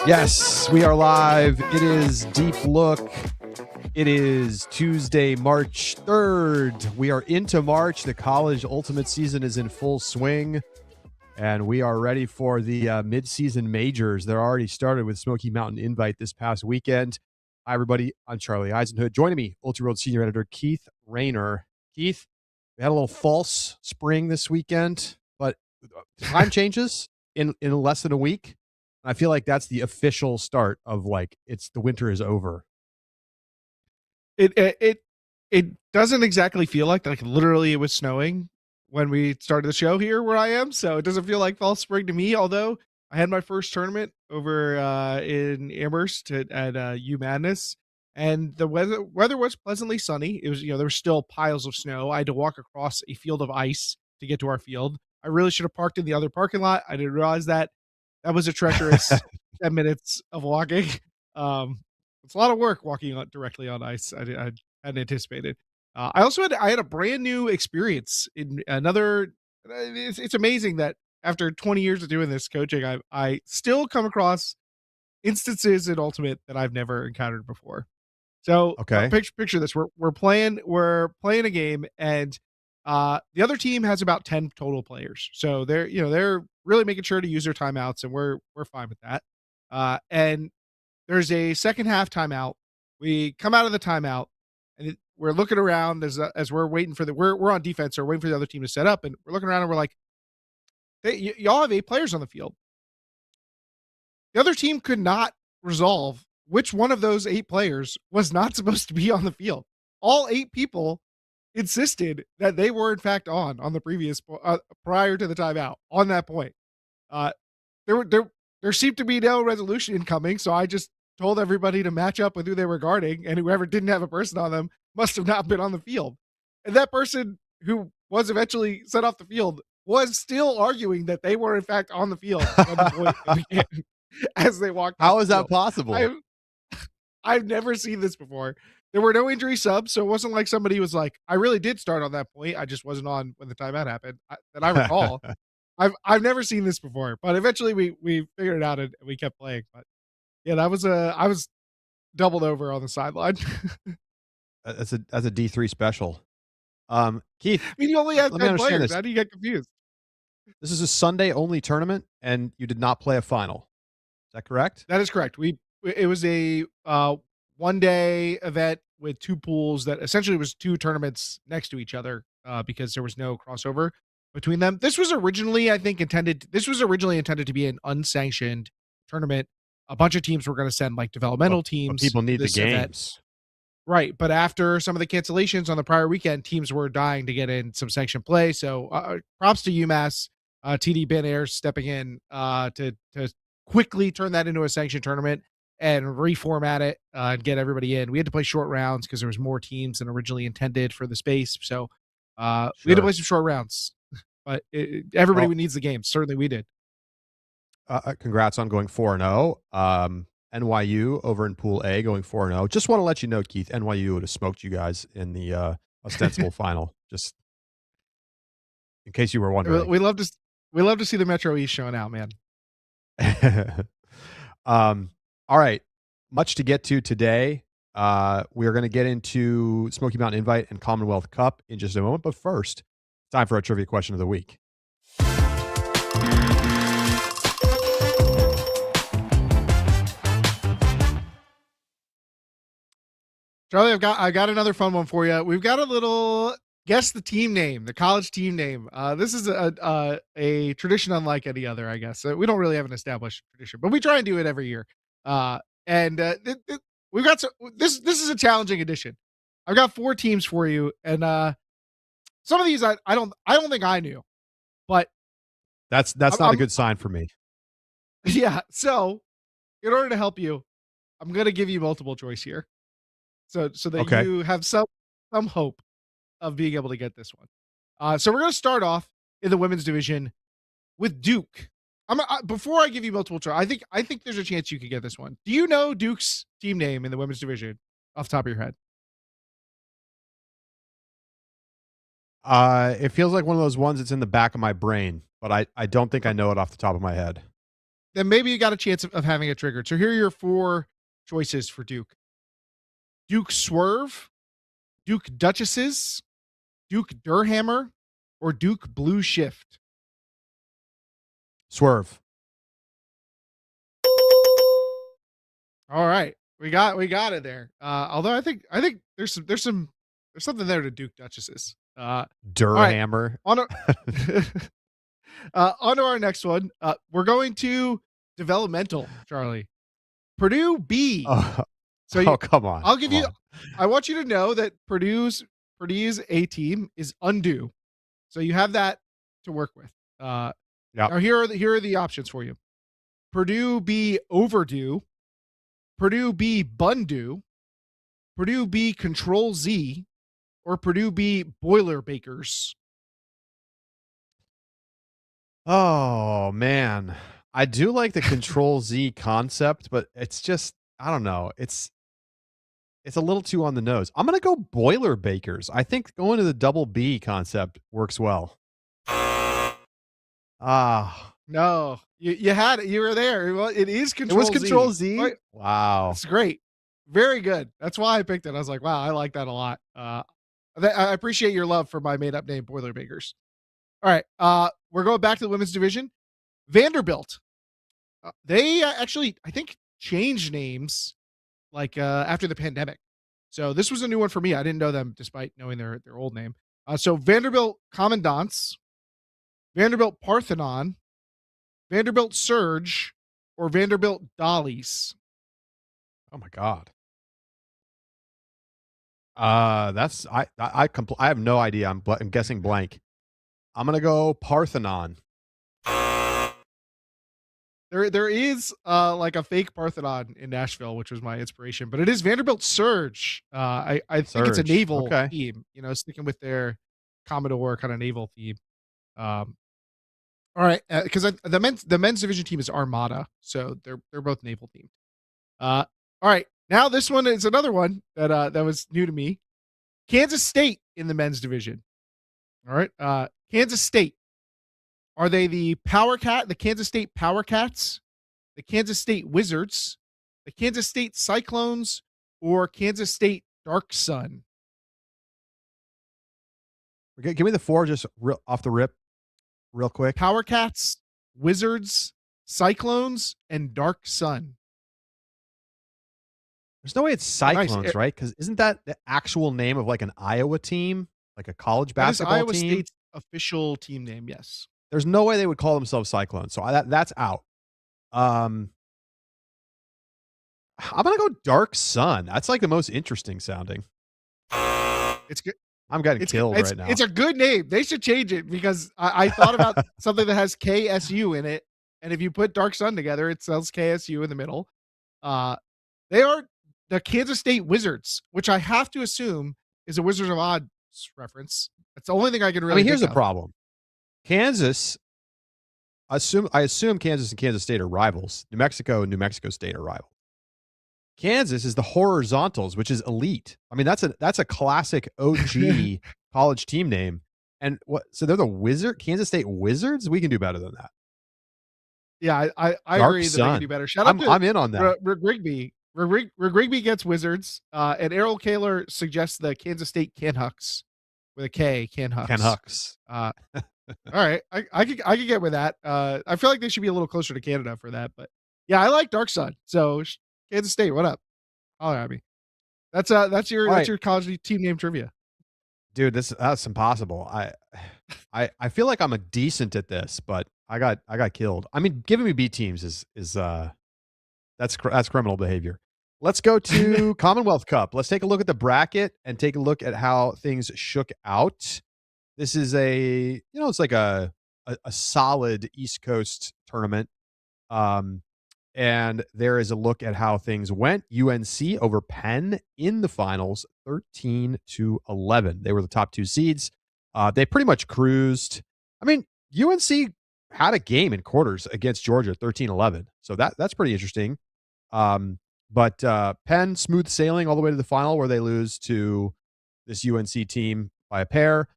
Yes, we are live. It is Deep Look. It is Tuesday, March 3rd. We are into March. The college ultimate season is in full swing, and we are ready for the mid-season majors. They're already started with Smoky Mountain Invite this past weekend. Hi, everybody. I'm Charlie Eisenhood. Joining me, Ultra World Senior Editor Keith Raynor. Keith, we had a little false spring this weekend, but time changes in less than a week. I feel like that's the official start of the winter is over. It doesn't exactly feel like literally it was snowing when we started the show here where I am, so it doesn't feel like fall spring to me. Although I had my first tournament over in Amherst at U Madness, and the weather was pleasantly sunny. It was there were still piles of snow. I had to walk across a field of ice to get to our field. I really should have parked in the other parking lot. I didn't realize that. That was a treacherous 10 minutes of walking. It's a lot of work walking directly on ice. I hadn't anticipated. I had a brand new experience in another. It's amazing that after 20 years of doing this coaching, I still come across instances in Ultimate that I've never encountered before. So Okay. Picture this: we're playing a game, and the other team has about 10 total players. So they're really making sure to use their timeouts, and we're fine with that. And there's a second half timeout. We come out of the timeout, and we're looking around as we're waiting for we're on defense, or waiting for the other team to set up, and we're looking around and we're like, hey, y'all have 8 players on the field. The other team could not resolve which one of those 8 players was not supposed to be on the field. All 8 people insisted that they were in fact on the previous prior to the timeout. On that point, there seemed to be no resolution incoming, so I just told everybody to match up with who they were guarding, and whoever didn't have a person on them must have not been on the field. And that person who was eventually sent off the field was still arguing that they were in fact on the field when the point began, as they walked. How is that possible? I've never seen this before. There were no injury subs, so it wasn't like somebody was like, I really did start on that point. I just wasn't on when the timeout happened, that I recall. I've never seen this before, but eventually we figured it out and we kept playing. But yeah, I was doubled over on the sideline. That's a D3 special. Keith, I mean, you only have let me 10 understand players. this. How do you get confused? This is a Sunday only tournament, and you did not play a final. Is that correct? That is correct. It was a one-day event with 2 pools that essentially was 2 tournaments next to each other because there was no crossover between them. This was originally intended to be an unsanctioned tournament. A bunch of teams were going to send developmental teams. But people need the games. Event. Right. But after some of the cancellations on the prior weekend, teams were dying to get in some sanctioned play. So props to UMass, TD Ben Air stepping in to quickly turn that into a sanctioned tournament and reformat it and get everybody in. We had to play short rounds because there was more teams than originally intended for the space. So we had to play some short rounds, but everybody needs the game. Certainly we did. Congrats on going 4-0. NYU over in Pool A going 4-0. Just want to let you know, Keith, NYU would have smoked you guys in the ostensible final. Just in case you were wondering. We love to see the Metro East showing out, man. All right. Much to get to today. We are going to get into Smoky Mountain Invite and Commonwealth Cup in just a moment. But first, time for our trivia question of the week. Charlie, I got another fun one for you. We've got a little guess the team name, the college team name. This is a tradition unlike any other, I guess. We don't really have an established tradition, but we try and do it every year. We've got this is a challenging edition. I've got 4 teams for you, and some of these I don't think I knew, but that's not a good sign for me. Yeah. So in order to help you, I'm going to give you multiple choice here. So that you have some hope of being able to get this one. So we're going to start off in the women's division with Duke. Before I give you multiple choice, I think there's a chance you could get this one. Do you know Duke's team name in the women's division off the top of your head? It feels like one of those ones that's in the back of my brain, but I don't think I know it off the top of my head. then maybe you got a chance of having it triggered. So here are your 4 choices for Duke: Duke Swerve, Duke Duchesses, Duke Durhammer, or Duke Blue Shift. Swerve. All right, we got it there. Although I think there's something there to Duke Duchesses. All right, Durhammer. on to our next one. We're going to developmental, Charlie. Purdue B. Oh, come on. I'll give you. I want you to know that Purdue's A team is undue, so you have that to work with. Yep. Now here are the options for you: Purdue B overdue, Purdue B bundue, Purdue B Control Z, or Purdue B Boilermakers. Oh man, I do like the Control Z concept, but it's just I don't know. It's a little too on the nose. I'm gonna go Boilermakers. I think going to the double B concept works well. No, you had it. You were there. It is Control Z. It was Control Z. Right. Wow, it's great. Very good. That's why I picked it. I was like, wow, I like that a lot. I appreciate your love for my made up name, Boilermakers. All right. We're going back to the women's division. Vanderbilt. They actually, I think, changed names like after the pandemic. So this was a new one for me. I didn't know them despite knowing their old name. So Vanderbilt Commandants, Vanderbilt Parthenon, Vanderbilt Surge, or Vanderbilt Dollies. oh my god. That's I have no idea. I'm guessing blank. I'm gonna go Parthenon. There is like a fake Parthenon in Nashville, which was my inspiration, but it is Vanderbilt Surge. I think it's a naval team, sticking with their Commodore kind of naval theme. All right, because the men's division team is Armada, so they're both naval themed. All right, now this one is another one that was new to me. Kansas State in the men's division. All right, Kansas State. Are they the Kansas State Power Cats, the Kansas State Wizards, the Kansas State Cyclones, or Kansas State Dark Sun? Give me the 4 just off the rip, real quick. Power Cats, Wizards, Cyclones, and Dark Sun. There's no way it's Cyclones, right? Because isn't that the actual name of like an Iowa team, like a college basketball Iowa team? State's official team name, yes. There's no way they would call themselves Cyclones, so that's out. I'm gonna go Dark Sun. That's like the most interesting sounding. It's good. I'm getting killed right now. It's a good name. They should change it because I thought about something that has KSU in it, and if you put Dark Sun together, it spells KSU in the middle. They are the Kansas State Wizards, which I have to assume is a Wizards of Oz reference. That's the only thing I can really. Here's the problem. Kansas. I assume Kansas and Kansas State are rivals. New Mexico and New Mexico State are rivals. Kansas is the Horizontals, which is elite. That's a classic OG college team name. And so they're the Kansas State Wizards? We can do better than that. Yeah, I agree that they can do better. I'm in on that. Rigby. Rigby gets Wizards, and Errol Kaler suggests the Kansas State Canucks with a K, Canucks. Canucks. All right, I could get with that. I feel like they should be a little closer to Canada for that, but yeah, I like Dark Sun. So Kansas State, what up? Holler at me. That's your college team name trivia. Dude, that's impossible. I feel like I'm a decent at this, but I got killed. Giving me B teams is that's criminal behavior. Let's go to Commonwealth Cup. Let's take a look at the bracket and take a look at how things shook out. This is it's like a solid East Coast tournament. And there is a look at how things went. UNC over Penn in the finals, 13-11. They were the top 2 seeds. They pretty much cruised. UNC had a game in quarters against Georgia, 13-11. So that's pretty interesting. But Penn smooth sailing all the way to the final where they lose to this UNC team by a pair.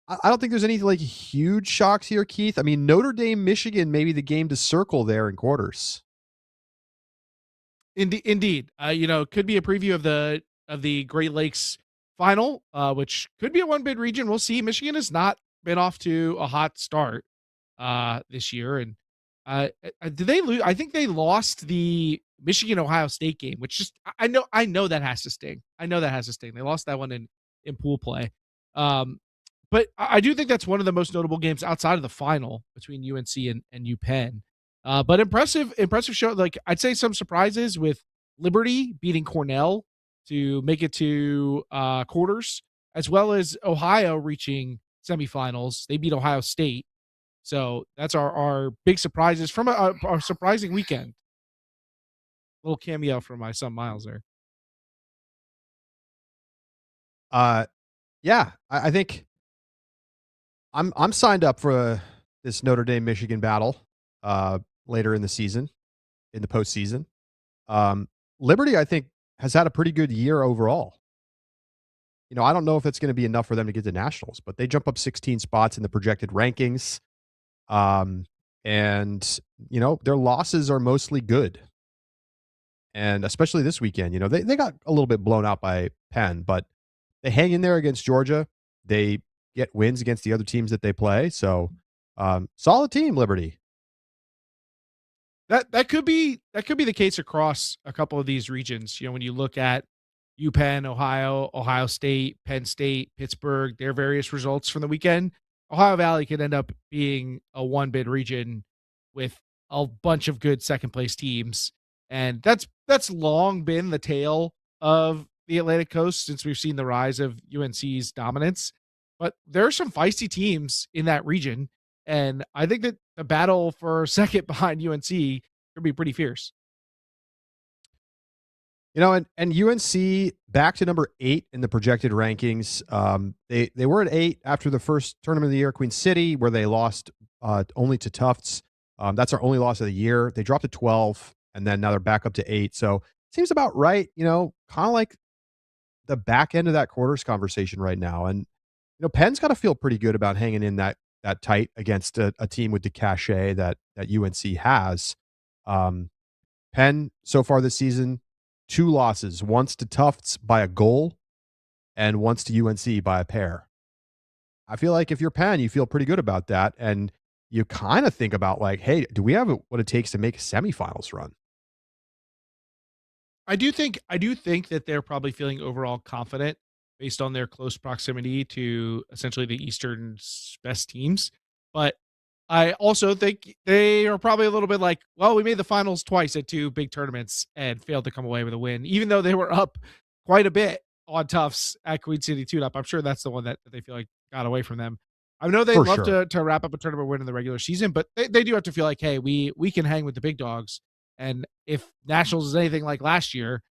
I don't think there's any like huge shocks here, Keith. I mean, Notre Dame, Michigan, maybe the game to circle there in quarters. Indeed, could be a preview of the Great Lakes final, which could be a one bid region. We'll see. Michigan has not been off to a hot start this year, and did they lose? I think they lost the Michigan Ohio State game, which just I know that has to sting. I know that has to sting. They lost that one in pool play. But I do think that's one of the most notable games outside of the final between UNC and UPenn. But impressive show. Like, I'd say some surprises with Liberty beating Cornell to make it to quarters, as well as Ohio reaching semifinals. They beat Ohio State. So that's our big surprises from our surprising weekend. Little cameo from my son Miles there. Yeah, I think I'm signed up for this Notre Dame Michigan battle later in the season, in the postseason. Liberty, I think, has had a pretty good year overall. I don't know if it's going to be enough for them to get to nationals, but they jump up 16 spots in the projected rankings. And their losses are mostly good. And especially this weekend, they got a little bit blown out by Penn, but they hang in there against Georgia. They get wins against the other teams that they play. So, solid team, Liberty. That could be the case across a couple of these regions. When you look at UPenn, Ohio State, Penn State, Pittsburgh, their various results from the weekend, Ohio Valley could end up being a one bid region with a bunch of good second place teams. And that's long been the tale of the Atlantic Coast since we've seen the rise of UNC's dominance. But there are some feisty teams in that region. And I think that the battle for second behind UNC could be pretty fierce. And UNC back to number 8 in the projected rankings. They were at 8 after the first tournament of the year, Queen City, where they lost only to Tufts. That's our only loss of the year. They dropped to 12, and then now they're back up to 8. So seems about right. Kind of like the back end of that quarters conversation right now. And Penn's got to feel pretty good about hanging in that tight against a team with the cachet that UNC has. Penn so far this season, 2 losses, once to Tufts by a goal and once to UNC by a pair. I feel like if you're Penn, you feel pretty good about that. And you kind of think about like, hey, do we have what it takes to make a semifinals run? I do think that they're probably feeling overall confident based on their close proximity to essentially the Eastern's best teams. But I also think they are probably a little bit like, well, we made the finals twice at 2 big tournaments and failed to come away with a win, even though they were up quite a bit on Tufts at Queen City Tune-Up. I'm sure that's the one that they feel like got away from them. I know they'd love to wrap up a tournament win in the regular season, but they do have to feel like, hey, we can hang with the big dogs. And if Nationals is anything like last year,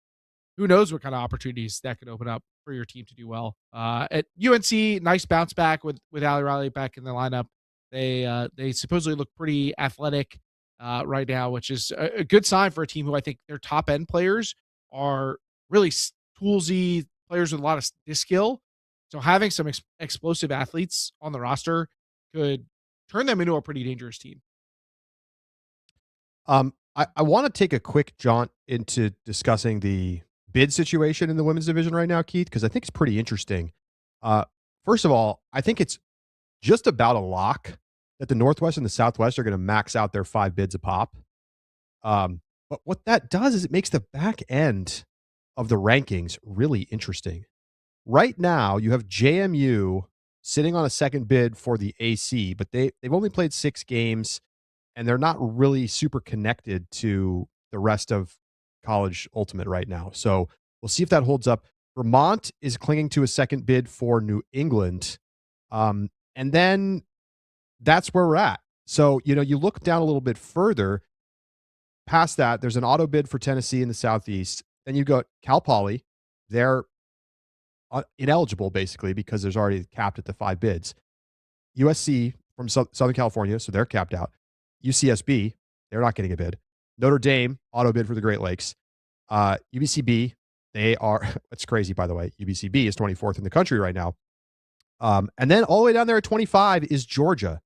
who knows what kind of opportunities that could open up for your team to do well. At UNC, nice bounce back with Ali Riley back in the lineup. They supposedly look pretty athletic right now, which is a good sign for a team who I think their top end players are really toolsy players with a lot of skill. So having some explosive athletes on the roster could turn them into a pretty dangerous team. I want to take a quick jaunt into discussing the bid situation in the women's division right now, Keith, because I think it's pretty interesting. First of all, I think it's just about a lock that the Northwest and the Southwest are going to max out their 5 bids a pop. But what that does is it makes the back end of the rankings really interesting. Right now, you have JMU sitting on a second bid for the AC, but they've only played 6 games, and they're not really super connected to the rest of college ultimate right now. So we'll see if that holds up. Vermont is clinging to a second bid for New England. And then that's where we're at. So, you look down a little bit further past that, there's an auto bid for Tennessee in the Southeast. Then you go Cal Poly. They're ineligible basically because there's already capped at the 5 bids. USC from Southern California, so they're capped out. UCSB, they're not getting a bid. Notre Dame, auto bid for the Great Lakes. UBCB, they are, it's crazy by the way, UBCB is 24th in the country right now. And then all the way down there at 25 is Georgia.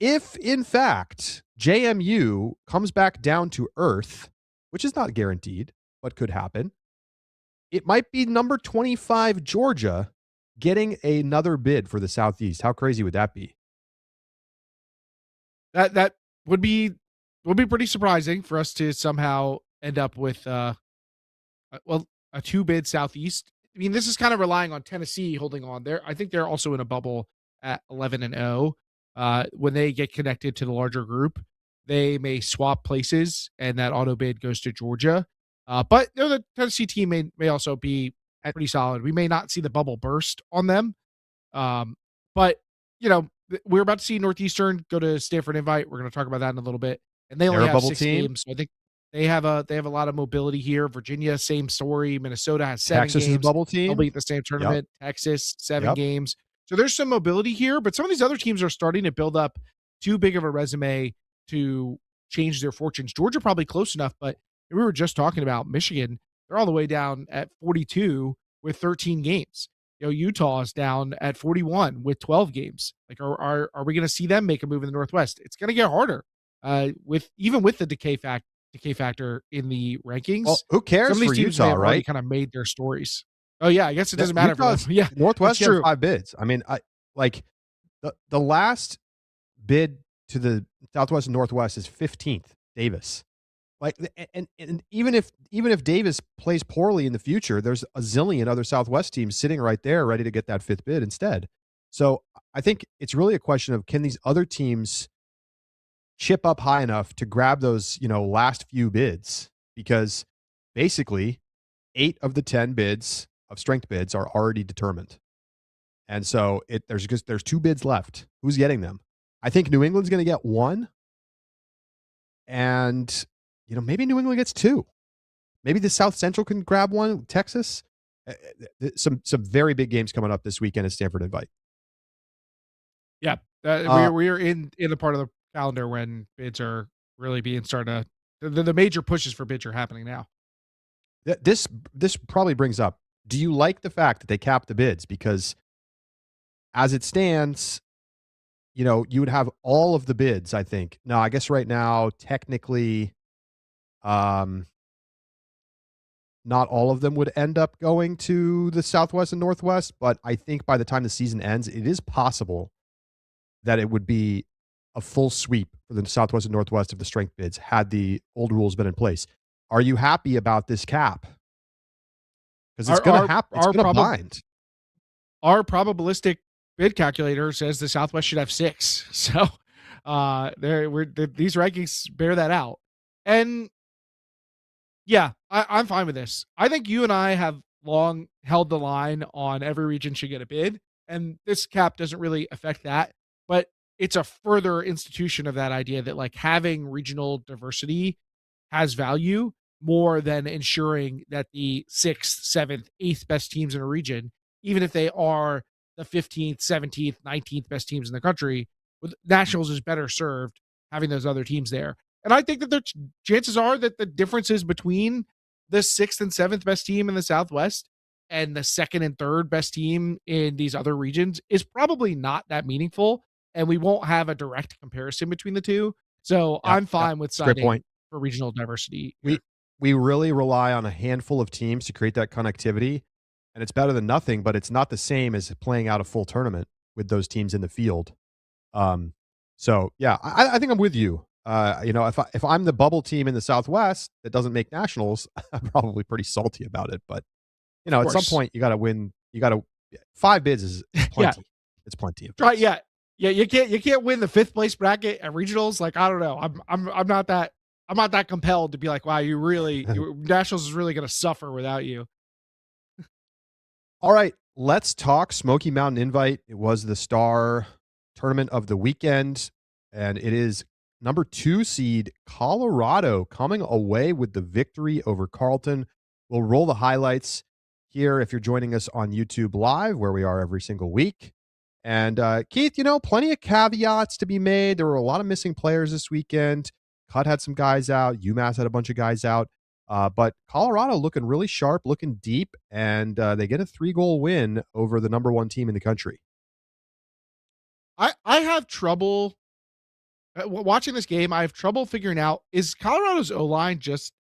If, in fact, JMU comes back down to earth, which is not guaranteed, but could happen, it might be number 25 Georgia getting another bid for the Southeast. How crazy would that be? That would be pretty surprising for us to somehow end up with a 2-bid Southeast. I mean, this is kind of relying on Tennessee holding on there. I think they're also in a bubble at 11-0. When they get connected to the larger group, they may swap places, and that auto bid goes to Georgia. But the Tennessee team may also be pretty solid. We may not see the bubble burst on them, but we're about to see Northeastern go to Stanford Invite. We're going to talk about that in a little bit, and they only have 6 games. So I think they have a lot of mobility here. Virginia, same story. Minnesota has 7 Texas games. is a bubble team. They'll be at the same tournament. Yep. Texas, 7 games. So there's some mobility here, but some of these other teams are starting to build up too big of a resume to change their fortunes. Georgia probably close enough, but we were just talking about Michigan. They're all the way down at 42 with 13 games. Utah is down at 41 with 12 games. Like, are we going to see them make a move in the Northwest? It's going to get harder with the decay factor in the rankings. Well, who cares some of these for teams Utah, have right? kind of made their stories. Oh yeah, I guess it doesn't matter for them. Yeah, Northwest has 5 bids. I mean, the last bid to the Southwest and Northwest is 15th, Davis. Like, and even if Davis plays poorly in the future, there's a zillion other Southwest teams sitting right there ready to get that 5th bid instead. So I think it's really a question of, can these other teams chip up high enough to grab those, last few bids? Because basically 8 of the 10 bids of strength bids are already determined. And so there's 2 bids left. Who's getting them? I think New England's going to get 1. And, maybe New England gets 2. Maybe the South Central can grab 1. Texas. Some very big games coming up this weekend at Stanford Invite. Yeah. We are in the part of the calendar when bids are really being started. The major pushes for bids are happening now. This probably brings up, do you like the fact that they capped the bids? Because as it stands, you would have all of the bids, I think. No, I guess right now, technically, not all of them would end up going to the Southwest and Northwest, but I think by the time the season ends, it is possible that it would be a full sweep for the Southwest and Northwest of the strength bids had the old rules been in place. Are you happy about this cap? Because it's going to happen. It's going to bind. Our probabilistic bid calculator says the Southwest should have 6. So these rankings bear that out. And yeah, I'm fine with this. I think you and I have long held the line on every region should get a bid, and this cap doesn't really affect that. But it's a further institution of that idea that, like, having regional diversity has value more than ensuring that the 6th, 7th, 8th best teams in a region, even if they are the 15th, 17th, 19th best teams in the country, with Nationals is better served having those other teams there. And I think that the chances are that the differences between the 6th and 7th best team in the Southwest and the 2nd and 3rd best team in these other regions is probably not that meaningful, and we won't have a direct comparison between the two. So I'm fine with citing for regional diversity. We really rely on a handful of teams to create that connectivity, and it's better than nothing, but it's not the same as playing out a full tournament with those teams in the field. So yeah, I think I'm with you. If I'm the bubble team in the Southwest that doesn't make nationals, I'm probably pretty salty about it. But at some point you got to win. 5 bids is plenty. Yeah. It's plenty of bids. Right? Yeah. You can't win the 5th place bracket at regionals. Like, I don't know. I'm not that compelled to be like, wow, nationals is really going to suffer without you. All right, let's talk Smoky Mountain Invite. It was the star tournament of the weekend, and it is number 2 seed Colorado coming away with the victory over Carleton. We'll roll the highlights here if you're joining us on YouTube Live, where we are every single week. And Keith, plenty of caveats to be made. There were a lot of missing players this weekend. Cut had some guys out. UMass had a bunch of guys out. But Colorado looking really sharp, looking deep, and they get a 3-goal win over the number 1 team in the country. I have trouble watching this game. I have trouble figuring out, is Colorado's O-line just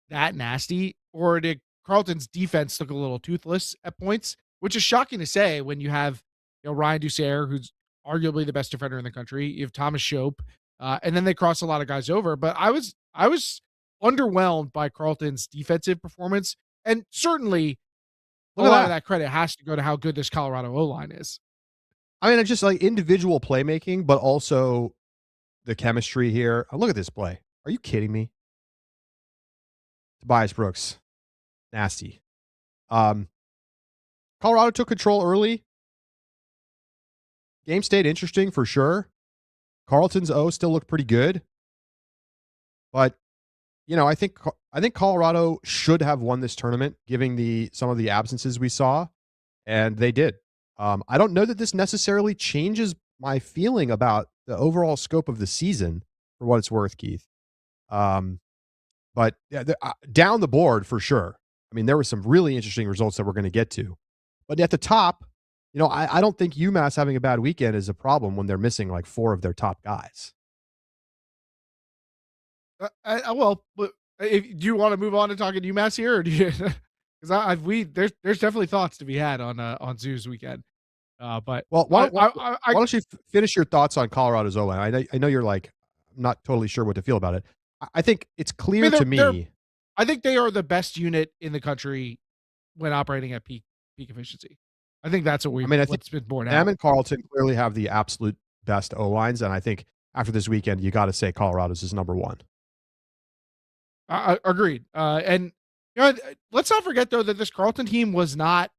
that nasty, or did Carleton's defense look a little toothless at points? Which is shocking to say when you have, Ryan Dusair, who's arguably the best defender in the country. You have Thomas Shope, and then they cross a lot of guys over. But I was underwhelmed by Carleton's defensive performance, and certainly a Look at lot of that. that credit has to go to how good this Colorado O line is. I mean, it's just like individual playmaking, but also the chemistry here. Oh, look at this play. Are you kidding me? Tobias Brooks. Nasty. Um, Colorado took control early. Game stayed interesting for sure. Carleton's O still looked pretty good. But, I think Colorado should have won this tournament, given some of the absences we saw, and they did. I don't know that this necessarily changes my feeling about the overall scope of the season, for what it's worth, Keith. But yeah, down the board for sure. I mean, there were some really interesting results that we're going to get to. But at the top, I don't think UMass having a bad weekend is a problem when they're missing like 4 of their top guys. Well, but do you want to move on to talking UMass here, or do you? Because there's definitely thoughts to be had on Zoo's weekend. But Well, why I don't you finish your thoughts on Colorado's O-line? I know you're like not totally sure what to feel about it. I think it's clear to me. I think they are the best unit in the country when operating at peak efficiency. I think that's I think what's been borne them out. and Carleton clearly have the absolute best O-lines, and I think after this weekend, you got to say Colorado's is number one. Agreed. And let's not forget though that this Carleton team was not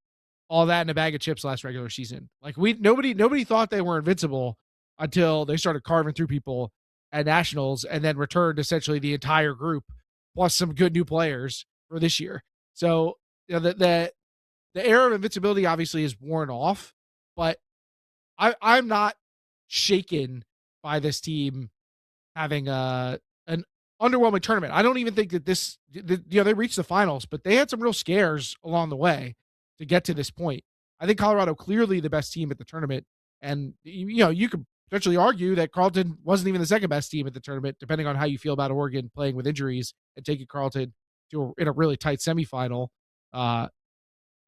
all that in a bag of chips last regular season. Like nobody thought they were invincible until they started carving through people at nationals, and then returned essentially the entire group plus some good new players for this year. So the era of invincibility obviously is worn off, but I'm not shaken by this team having an underwhelming tournament. I don't even think that they reached the finals, but they had some real scares along the way to get to this point. I think Colorado clearly the best team at the tournament, and you could potentially argue that Carleton wasn't even the second best team at the tournament, depending on how you feel about Oregon playing with injuries and taking Carleton in a really tight semifinal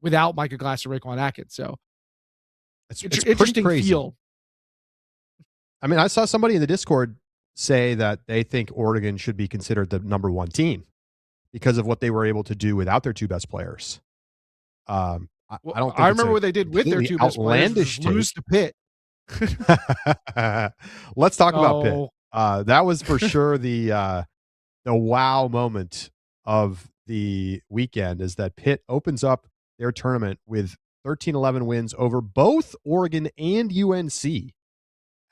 without Micah Glass or Raekwon Atkins. So It's pretty interesting crazy. feel. I mean, I saw somebody in the Discord say that they think Oregon should be considered the number one team because of what they were able to do without their 2 best players. I don't think I remember what they did with their 2 best players, lose to Pitt. Let's talk about Pitt. That was for sure the wow moment of the weekend, is that Pitt opens up their tournament with 13-11 wins over both Oregon and UNC.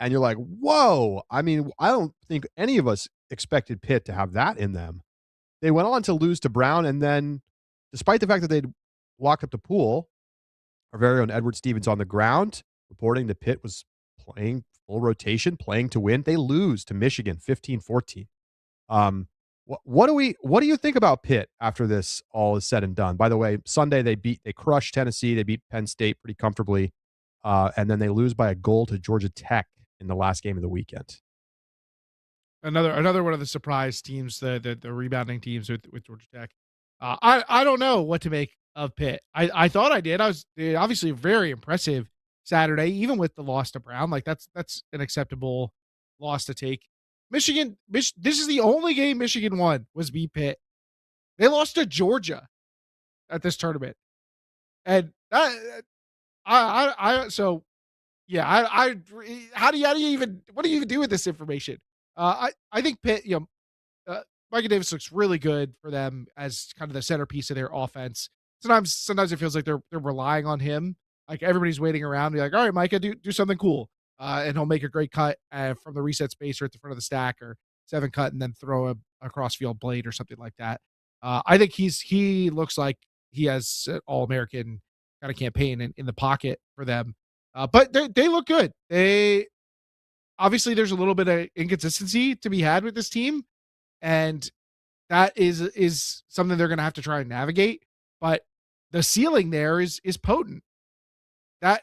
And you're like, whoa. I mean, I don't think any of us expected Pitt to have that in them. They went on to lose to Brown, and then despite the fact that they'd locked up the pool, our very own Edward Stevens on the ground reporting that Pitt was playing full rotation, playing to win. They lose to Michigan 15-14. What do you think about Pitt after this all is said and done? By the way, Sunday they crushed Tennessee, they beat Penn State pretty comfortably, and then they lose by a goal to Georgia Tech in the last game of the weekend. Another one of the surprise teams, the rebounding teams with Georgia Tech. I don't know what to make of Pitt. I thought I did. I was obviously very impressive Saturday, even with the loss to Brown. Like that's an acceptable loss to take. Michigan, this is the only game Michigan won, was beat Pitt. They lost to Georgia at this tournament, and so yeah, how do you even, what do you even do with this information? I think Pitt, Micah Davis looks really good for them as kind of the centerpiece of their offense. Sometimes it feels like they're relying on him. Like everybody's waiting around, be like, all right, Micah, do something cool. And he'll make a great cut from the reset space or at the front of the stack, or 7 cut and then throw a crossfield blade or something like that. I think he looks like he has an all-American kind of campaign in the pocket for them. But they look good. Obviously there's a little bit of inconsistency to be had with this team, and that is something they're going to have to try and navigate. But the ceiling there is potent. That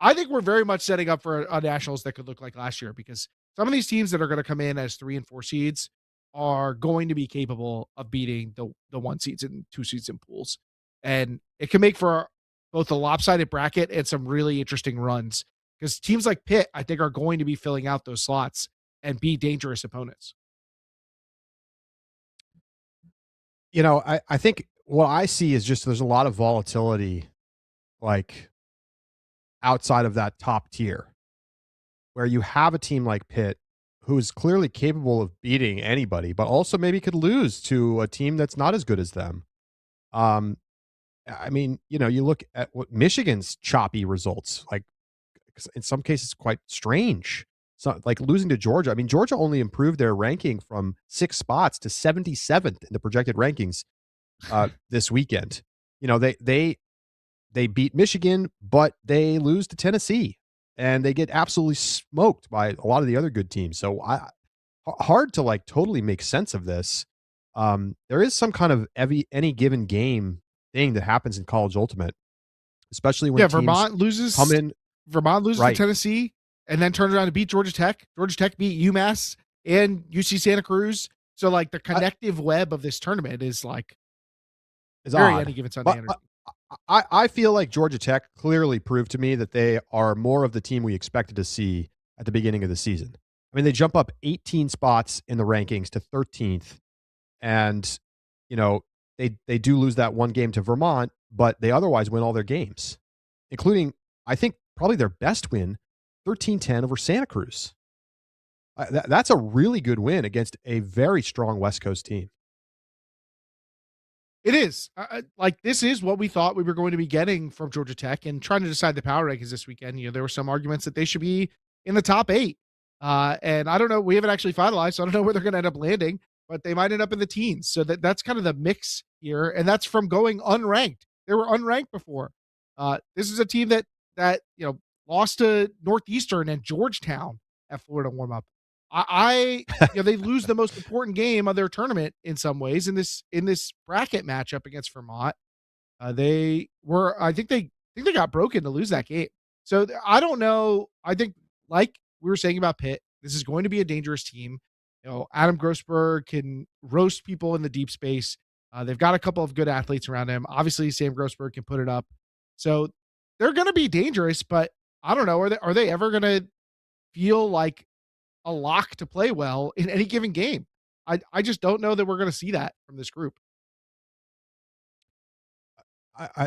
I think we're very much setting up for a nationals that could look like last year, because some of these teams that are going to come in as 3 and 4 seeds are going to be capable of beating the 1 seeds and 2 seeds in pools. And it can make for both a lopsided bracket and some really interesting runs, because teams like Pitt, I think, are going to be filling out those slots and be dangerous opponents. I think what I see is just there's a lot of volatility, like outside of that top tier, where you have a team like Pitt who is clearly capable of beating anybody, but also maybe could lose to a team that's not as good as them. Um, I mean, you look at what Michigan's choppy results, like in some cases quite strange. So, like losing to Georgia. I mean, Georgia only improved their ranking from 6 spots to 77th in the projected rankings this weekend. They beat Michigan, but they lose to Tennessee, and they get absolutely smoked by a lot of the other good teams. So hard to like totally make sense of this. There is some kind of any given game thing that happens in college ultimate, especially when Yeah, teams come in. Vermont loses to Right. Tennessee and then turns around to beat Georgia Tech. Georgia Tech beat UMass and UC Santa Cruz. So like the I, connective web of this tournament is like is very odd, any given Sunday but energy. I feel like Georgia Tech clearly proved to me that they are more of the team we expected to see at the beginning of the season. I mean, they jump up 18 spots in the rankings to 13th, and you know they do lose that one game to Vermont, but they otherwise win all their games, including I think probably their best win, 13-10 over Santa Cruz. That's a really good win against a very strong West Coast team. It is like this is what we thought we were going to be getting from Georgia Tech, and trying to decide the power rankings this weekend. There were some arguments that they should be in the top 8. And I don't know. We haven't actually finalized, so I don't know where they're going to end up landing, but they might end up in the teens. So that's kind of the mix here, and that's from going unranked. They were unranked before. This is a team that lost to Northeastern and Georgetown at Florida warm up. They lose the most important game of their tournament in some ways in this bracket matchup against Vermont. I think they got broken to lose that game. So I don't know. I think, like we were saying about Pitt, this is going to be a dangerous team. Adam Grossberg can roast people in the deep space. They've got a couple of good athletes around him. Obviously, Sam Grossberg can put it up. So they're going to be dangerous, but I don't know. Are they ever going to feel like a lock to play well in any given game? I just don't know that we're going to see that from this group.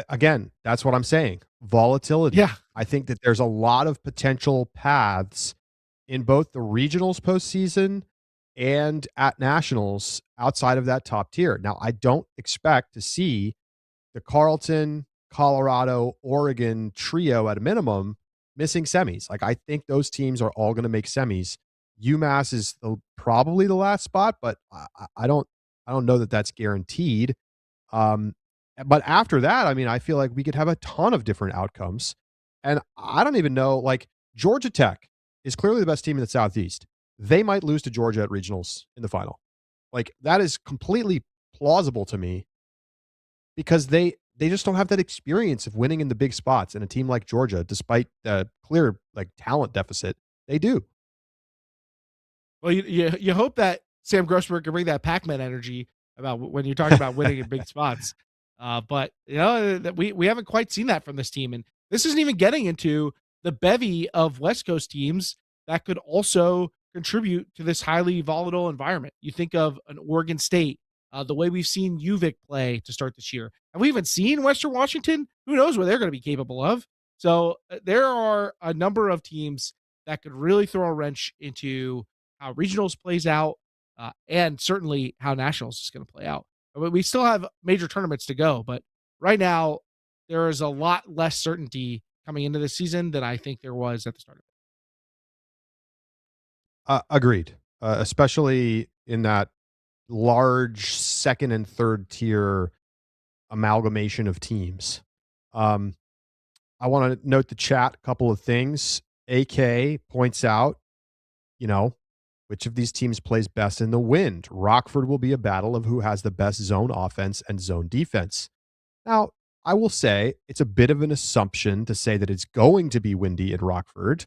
Again, that's what I'm saying. Volatility. Yeah. I think that there's a lot of potential paths in both the regionals postseason and at nationals outside of that top tier. Now, I don't expect to see the Carleton, Colorado, Oregon trio at a minimum missing semis. Like I think those teams are all going to make semis. UMass is probably the last spot, but I don't know that that's guaranteed. Um, but after that, I mean, I feel like we could have a ton of different outcomes. And I don't even know, like Georgia Tech is clearly the best team in the Southeast. They might lose to Georgia at regionals in the final. Like that is completely plausible to me because they just don't have that experience of winning in the big spots. And a team like Georgia, despite the clear like talent deficit, they do. Well, you hope that Sam Grossberg can bring that Pac-Man energy about when you're talking about winning in big spots. But that we haven't quite seen that from this team, and this isn't even getting into the bevy of West Coast teams that could also contribute to this highly volatile environment. You think of an Oregon State, the way we've seen UVic play to start this year. Have we even seen Western Washington? Who knows what they're going to be capable of? So there are a number of teams that could really throw a wrench into how regionals plays out, and certainly how nationals is going to play out. We still have major tournaments to go, but right now there is a lot less certainty coming into the season than I think there was at the start of it. Agreed. Especially in that large second and third tier amalgamation of teams. I want to note the chat, a couple of things. AK points out, which of these teams plays best in the wind? Rockford will be a battle of who has the best zone offense and zone defense. Now, I will say it's a bit of an assumption to say that it's going to be windy in Rockford,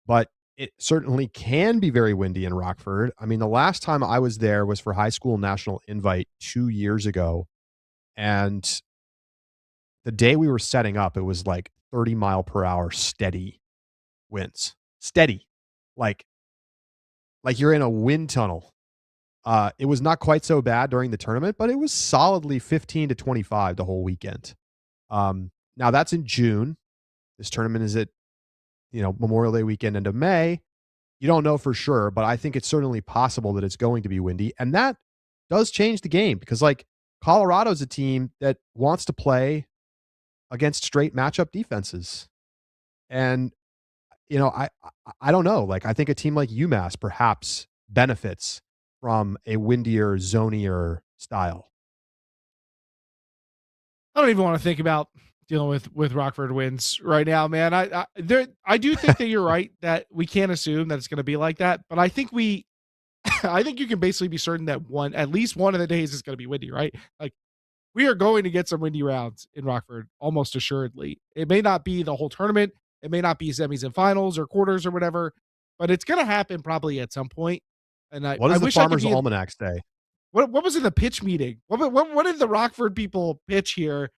but it certainly can be very windy in Rockford. I mean, the last time I was there was for high school national invite 2 years ago, and the day we were setting up, it was like 30-mile-per-hour steady winds. Steady. Like you're in a wind tunnel. It was not quite so bad during the tournament, but it was solidly 15 to 25 the whole weekend. Now that's in June. This tournament is at, Memorial Day weekend into May. You don't know for sure, but I think it's certainly possible that it's going to be windy. And that does change the game because Colorado's a team that wants to play against straight matchup defenses. And, I don't know. I think a team like UMass perhaps benefits from a windier, zonier style. I don't even want to think about dealing with Rockford winds right now, man. I do think that you're right that we can't assume that it's going to be like that, but I think I think you can basically be certain that at least one of the days is going to be windy, right? Like we are going to get some windy rounds in Rockford, almost assuredly. It may not be the whole tournament, it may not be semis and finals or quarters or whatever, but it's going to happen probably at some point. And What does I the wish I could Farmer's be Almanac say? What was in the pitch meeting? What did the Rockford people pitch here?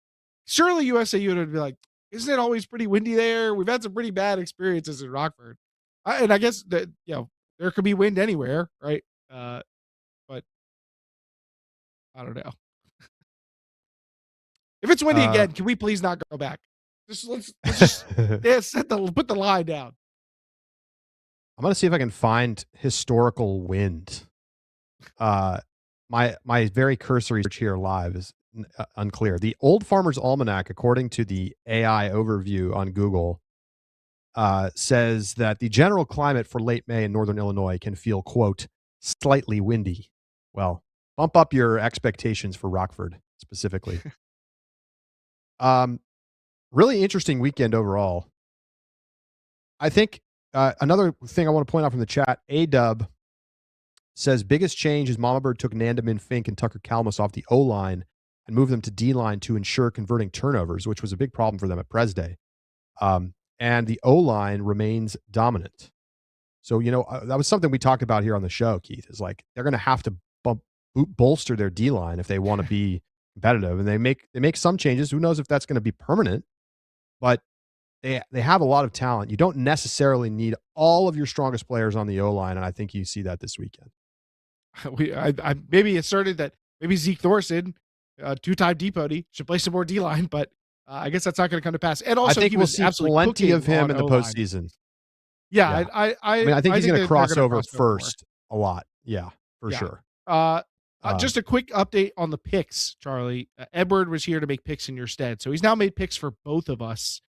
Surely USAU would be like, isn't it always pretty windy there? We've had some pretty bad experiences in Rockford. And I guess that, there could be wind anywhere, right? But I don't know. If it's windy Uh, again, can we please not go back? Let's just put the line down. I'm going to see if I can find historical wind. My very cursory search here live is unclear. The Old Farmer's Almanac, according to the AI overview on Google, says that the general climate for late May in northern Illinois can feel, quote, slightly windy. Well, bump up your expectations for Rockford specifically. Really interesting weekend overall. I think another thing I want to point out from the chat, A-Dub says biggest change is Mama Bird took Nandaman Fink and Tucker Kalmus off the O-line and moved them to D-line to ensure converting turnovers, which was a big problem for them at Pres Day. And the O-line remains dominant. So, that was something we talked about here on the show, Keith, is they're going to have to bolster their D-line if they want to be competitive. And they make some changes. Who knows if that's going to be permanent, but they have a lot of talent. You don't necessarily need all of your strongest players on the O-line, and I think you see that this weekend. I maybe asserted that maybe Zeke Thorson, two-time D-Pody, should play some more D-line, but I guess that's not going to come to pass. And also, I think he we'll was see absolutely plenty of him in the O-line. postseason. Yeah, I think he's going to cross over first a lot. Yeah, for sure. Just a quick update on the picks, Charlie. Edward was here to make picks in your stead, so he's now made picks for both of us.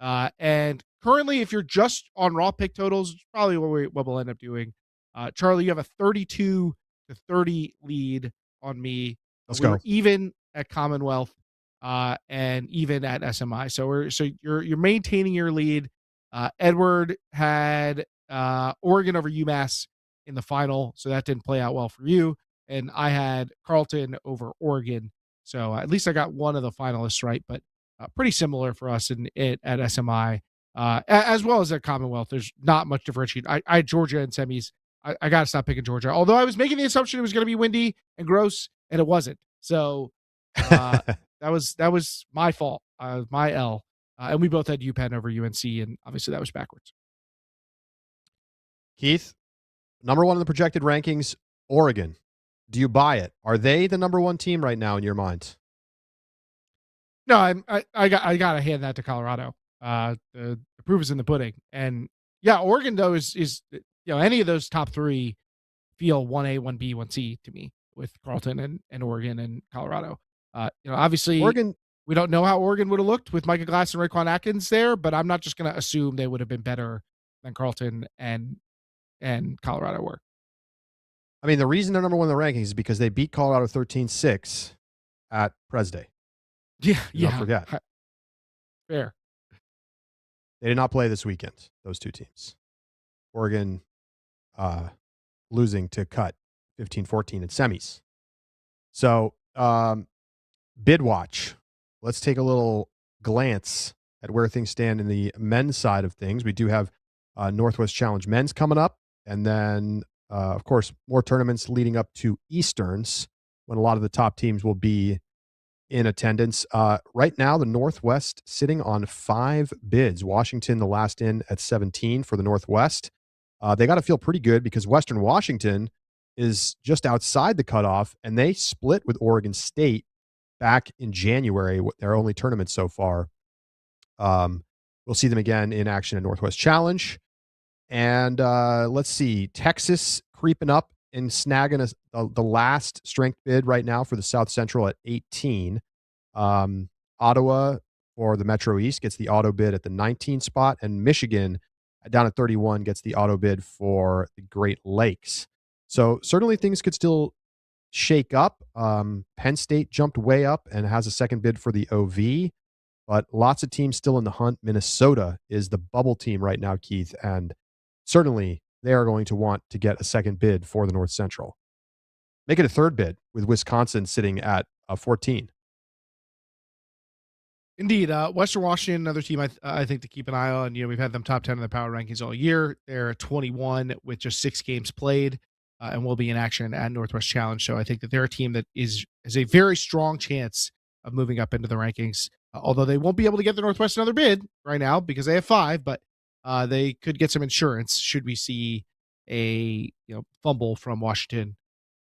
And currently, if you're just on raw pick totals, it's probably what we'll end up doing. Charlie, you have a 32 to 30 lead on me. Let's we go. were even at Commonwealth, and even at SMI. So you're maintaining your lead. Edward had Oregon over UMass in the final, so that didn't play out well for you. And I had Carleton over Oregon. So at least I got one of the finalists right, but pretty similar for us at SMI, as well as at Commonwealth. There's not much differentiation. I had Georgia in semis. I got to stop picking Georgia, although I was making the assumption it was going to be windy and gross, and it wasn't. So that was my fault, my L. And we both had UPenn over UNC, and obviously that was backwards. Keith, number one in the projected rankings, Oregon. Do you buy it? Are they the number one team right now in your mind? No, I got to hand that to Colorado. The proof is in the pudding, and yeah, Oregon though is any of those top three feel 1A, 1B, 1C to me with Carleton and Oregon and Colorado. Obviously Oregon. We don't know how Oregon would have looked with Micah Glass and Raekwon Atkins there, but I'm not just going to assume they would have been better than Carleton and Colorado were. I mean, the reason they're number one in the rankings is because they beat Colorado 13-6 at Pres Day. Yeah, Don't forget. Fair. They did not play this weekend, those two teams. Oregon losing to cut 15-14 in semis. So, bid watch. let's take a little glance at where things stand in the men's side of things. We do have Northwest Challenge men's coming up, and then, of course, more tournaments leading up to Easterns when a lot of the top teams will be in attendance. Right now, the Northwest sitting on 5 bids. Washington, the last in at 17 for the Northwest. They got to feel pretty good because Western Washington is just outside the cutoff, and they split with Oregon State back in January, their only tournament so far. We'll see them again in action at Northwest Challenge. And let's see, Texas creeping up and snagging the last strength bid right now for the South Central at 18. Ottawa for the Metro East gets the auto bid at the 19 spot, and Michigan down at 31 gets the auto bid for the Great Lakes. So certainly things could still shake up. Penn State jumped way up and has a second bid for the OV, but lots of teams still in the hunt. Minnesota is the bubble team right now, Keith, and certainly they are going to want to get a second bid for the North Central. Make it a third bid with Wisconsin sitting at 14. Indeed. Western Washington, another team I think to keep an eye on. We've had them top 10 in the power rankings all year. They're 21 with just 6 games played, and will be in action at Northwest Challenge. So I think that they're a team that has a very strong chance of moving up into the rankings, although they won't be able to get the Northwest another bid right now because they have 5, but they could get some insurance should we see a fumble from Washington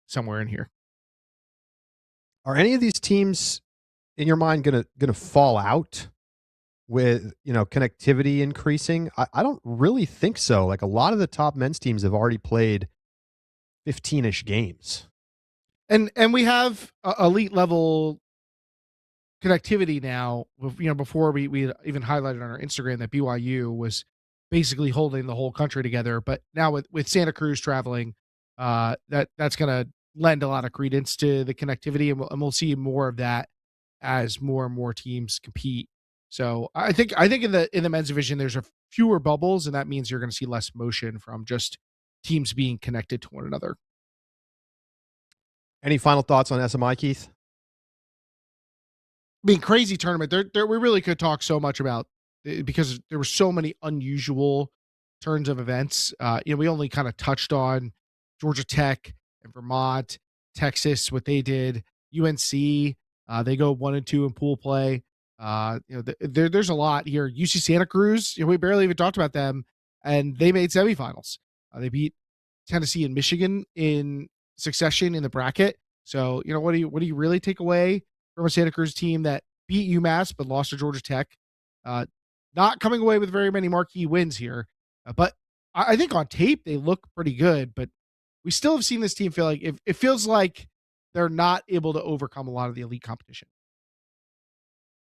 somewhere in here. Are any of these teams in your mind gonna fall out with connectivity increasing? I don't really think so. Like, a lot of the top men's teams have already played 15-ish games, and we have elite level connectivity now. Before we even highlighted on our Instagram that BYU was basically holding the whole country together, but now with Santa Cruz traveling, that's going to lend a lot of credence to the connectivity, and we'll see more of that as more and more teams compete. So I think in the men's division there's fewer bubbles, and that means you're going to see less motion from just teams being connected to one another. Any final thoughts on SMI, Keith? I mean, crazy tournament. There we really could talk so much about, because there were so many unusual turns of events. We only kind of touched on Georgia Tech and Vermont, Texas, what they did, UNC. They go 1 and 2 in pool play. There's a lot here. UC Santa Cruz, we barely even talked about them, and they made semifinals. They beat Tennessee and Michigan in succession in the bracket. So, what do you really take away from a Santa Cruz team that beat UMass but lost to Georgia Tech? Not coming away with very many marquee wins here, but I think on tape they look pretty good. But we still have seen this team feel like it feels like they're not able to overcome a lot of the elite competition.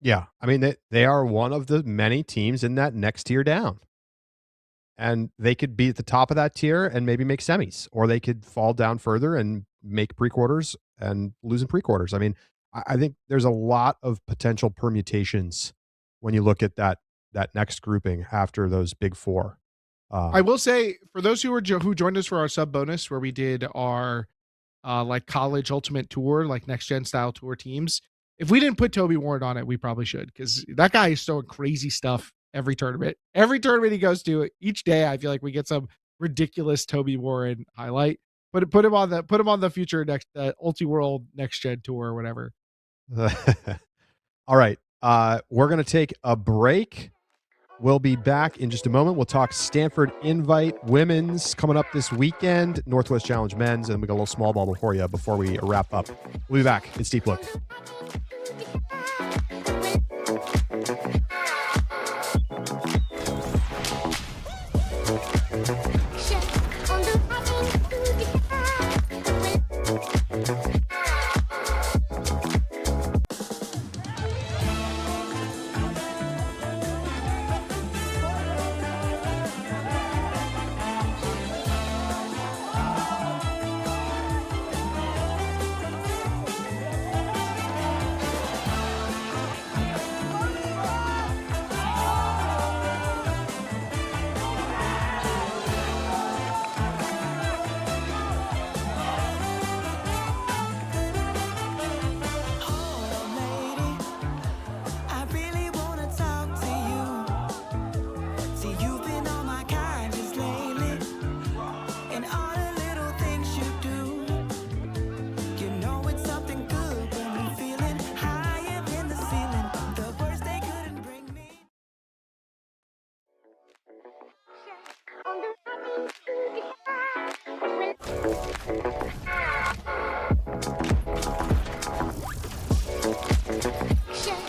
Yeah, I mean, they are one of the many teams in that next tier down. And they could be at the top of that tier and maybe make semis, or they could fall down further and make pre-quarters and lose in pre-quarters. I mean, I think there's a lot of potential permutations when you look at that next grouping after those big 4. I will say, for those who joined us for our sub bonus, where we did our college ultimate tour, like next gen style tour teams, if we didn't put Toby Warren on it, we probably should, because that guy is throwing crazy stuff every tournament he goes to. Each day I feel like we get some ridiculous Toby Warren highlight. Put him on the future next Ulti World next gen tour or whatever. All right, we're gonna take a break. We'll be back in just a moment. We'll talk Stanford Invite women's coming up this weekend, Northwest Challenge men's, and we got a little small ball for you before we wrap up. We'll be back. It's Deep Look.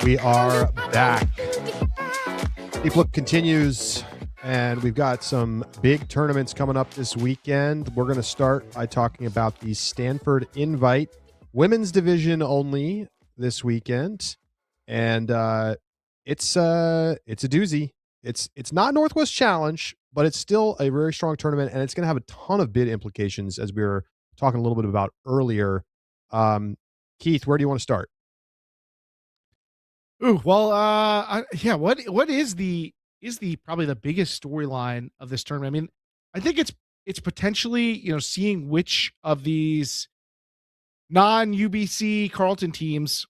We are back. Deep Look continues, and we've got some big tournaments coming up this weekend. We're going to start by talking about the Stanford Invite women's division only this weekend, and it's a doozy. It's not Northwest Challenge, but it's still a very strong tournament, and it's going to have a ton of bid implications, as we were talking a little bit about earlier. Keith, where do you want to start? Ooh, well, what is the probably the biggest storyline of this tournament? I mean, I think it's potentially, seeing which of these non-UBC Carleton teams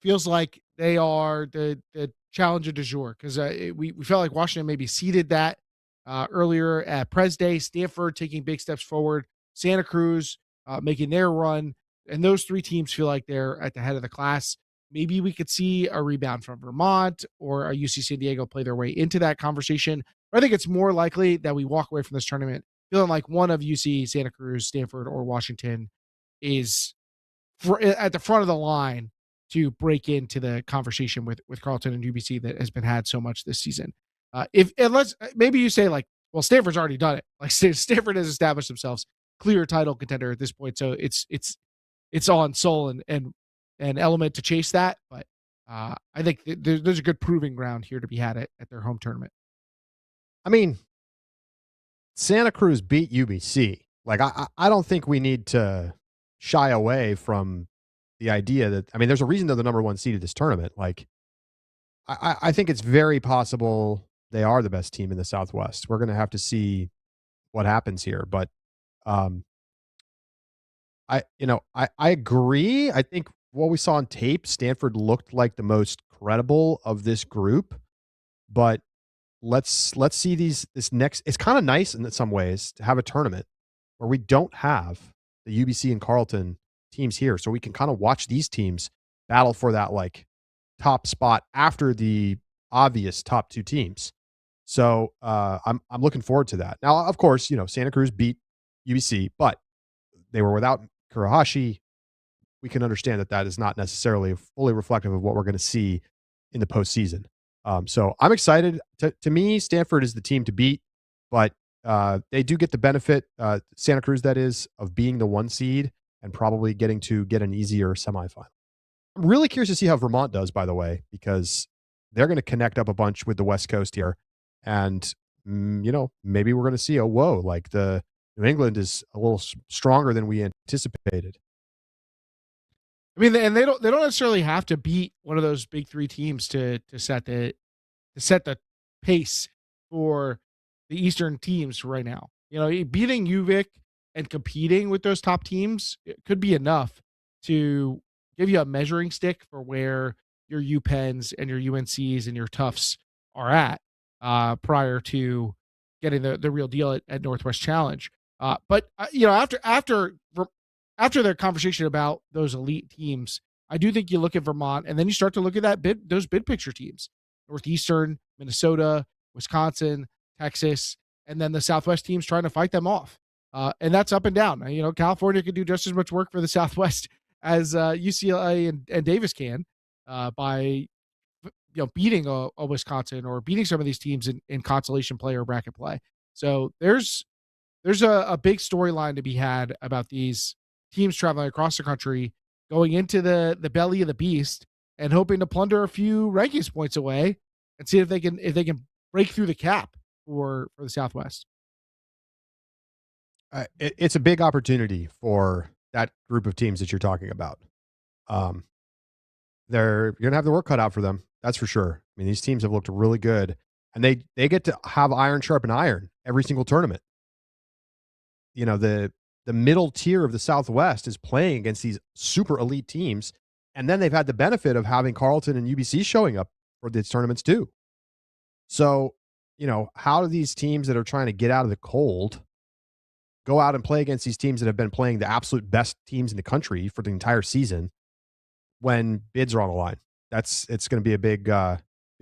feels like they are the challenger du jour, because we felt like Washington maybe seeded that earlier at Pres Day. Stanford taking big steps forward, Santa Cruz making their run, and those three teams feel like they're at the head of the class. Maybe we could see a rebound from Vermont or a UC San Diego play their way into that conversation. But I think it's more likely that we walk away from this tournament feeling like one of UC, Santa Cruz, Stanford, or Washington is at the front of the line to break into the conversation with Carleton and UBC that has been had so much this season. Unless maybe you say, like, well, Stanford's already done it. Like, Stanford has established themselves clear title contender at this point, so it's on Seoul and Element to chase that. But I think there's a good proving ground here to be had at their home tournament. I mean, Santa Cruz beat UBC. Like, I don't think we need to shy away from the idea that, I mean, there's a reason they're the number one seed of this tournament. Like, I think it's very possible they are the best team in the Southwest. We're going to have to see what happens here. But I agree. I think what we saw on tape, Stanford looked like the most credible of this group. But let's see this next. It's kind of nice in some ways to have a tournament where we don't have the UBC and Carleton teams here, so we can kind of watch these teams battle for that, like, top spot after the obvious top two teams. So I'm looking forward to that. Now, of course, Santa Cruz beat UBC, but they were without Kurahashi. We can understand that is not necessarily fully reflective of what we're going to see in the postseason. So I'm excited. To me, Stanford is the team to beat, but they do get the benefit, Santa Cruz, that is, of being the one seed and probably getting to get an easier semifinal. I'm really curious to see how Vermont does, by the way, because they're going to connect up a bunch with the West Coast here. And, maybe we're going to see like the New England is a little stronger than we anticipated. I mean, and they don't necessarily have to beat one of those big three teams to set the pace for the Eastern teams right now. Beating UVic and competing with those top teams, it could be enough to give you a measuring stick for where your UPenns and your UNCs and your Tufts are at prior to getting the real deal at Northwest Challenge. But after their conversation about those elite teams, I do think you look at Vermont and then you start to look at those bid picture teams: Northeastern, Minnesota, Wisconsin, Texas, and then the Southwest teams trying to fight them off. And that's up and down. California could do just as much work for the Southwest as UCLA and Davis can by beating a Wisconsin or beating some of these teams in consolation play or bracket play. So there's a big storyline to be had about these teams traveling across the country, going into the belly of the beast and hoping to plunder a few rankings points away and see if they can break through the cap for the Southwest. It's a big opportunity for that group of teams that you're talking about. They're going to have the work cut out for them. That's for sure. I mean, these teams have looked really good, and they get to have iron sharpen iron every single tournament. The middle tier of the Southwest is playing against these super elite teams, and then they've had the benefit of having Carleton and UBC showing up for these tournaments too. So, how do these teams that are trying to get out of the cold go out and play against these teams that have been playing the absolute best teams in the country for the entire season when bids are on the line? It's going to be a big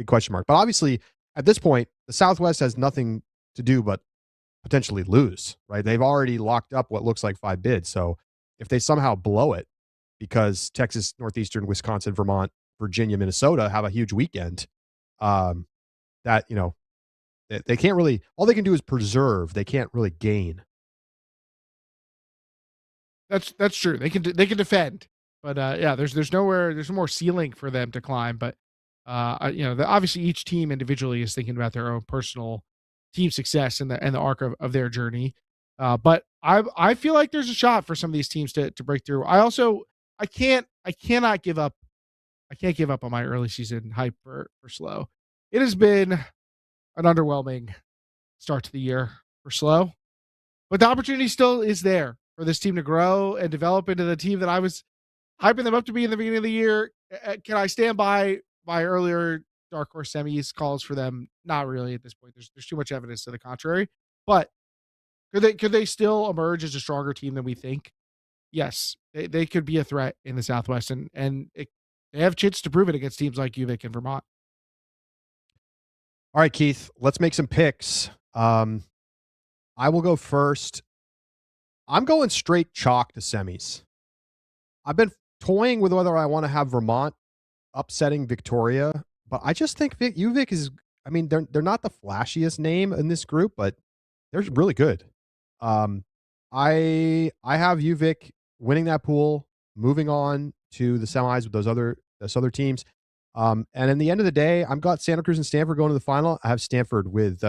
question mark. But obviously, at this point, the Southwest has nothing to do but potentially lose, right? They've already locked up what looks like 5 bids. So if they somehow blow it because Texas, Northeastern, Wisconsin, Vermont, Virginia, Minnesota have a huge weekend, um, that, they can't really, all they can do is preserve. They can't really gain. That's true. They can defend, but there's nowhere, there's no more ceiling for them to climb. But obviously each team individually is thinking about their own personal team success and the arc of their journey. But I feel like there's a shot for some of these teams to break through. I cannot give up. I can't give up on my early season hype for Slow. It has been an underwhelming start to the year for Slow, but the opportunity still is there for this team to grow and develop into the team that I was hyping them up to be in the beginning of the year. Can I stand by my earlier dark horse semis calls for them? Not really at this point. There's too much evidence to the contrary. But could they still emerge as a stronger team than we think? Yes, they could be a threat in the Southwest, and they have chance to prove it against teams like UVic and Vermont. All right, Keith, let's make some picks. I will go first. I'm going straight chalk to semis. I've been toying with whether I want to have Vermont upsetting Victoria, but I just think UVic is, I mean, they're not the flashiest name in this group, but they're really good. I have UVic winning that pool, moving on to the semis with those other teams. And in the end of the day, I've got Santa Cruz and Stanford going to the final. I have Stanford with,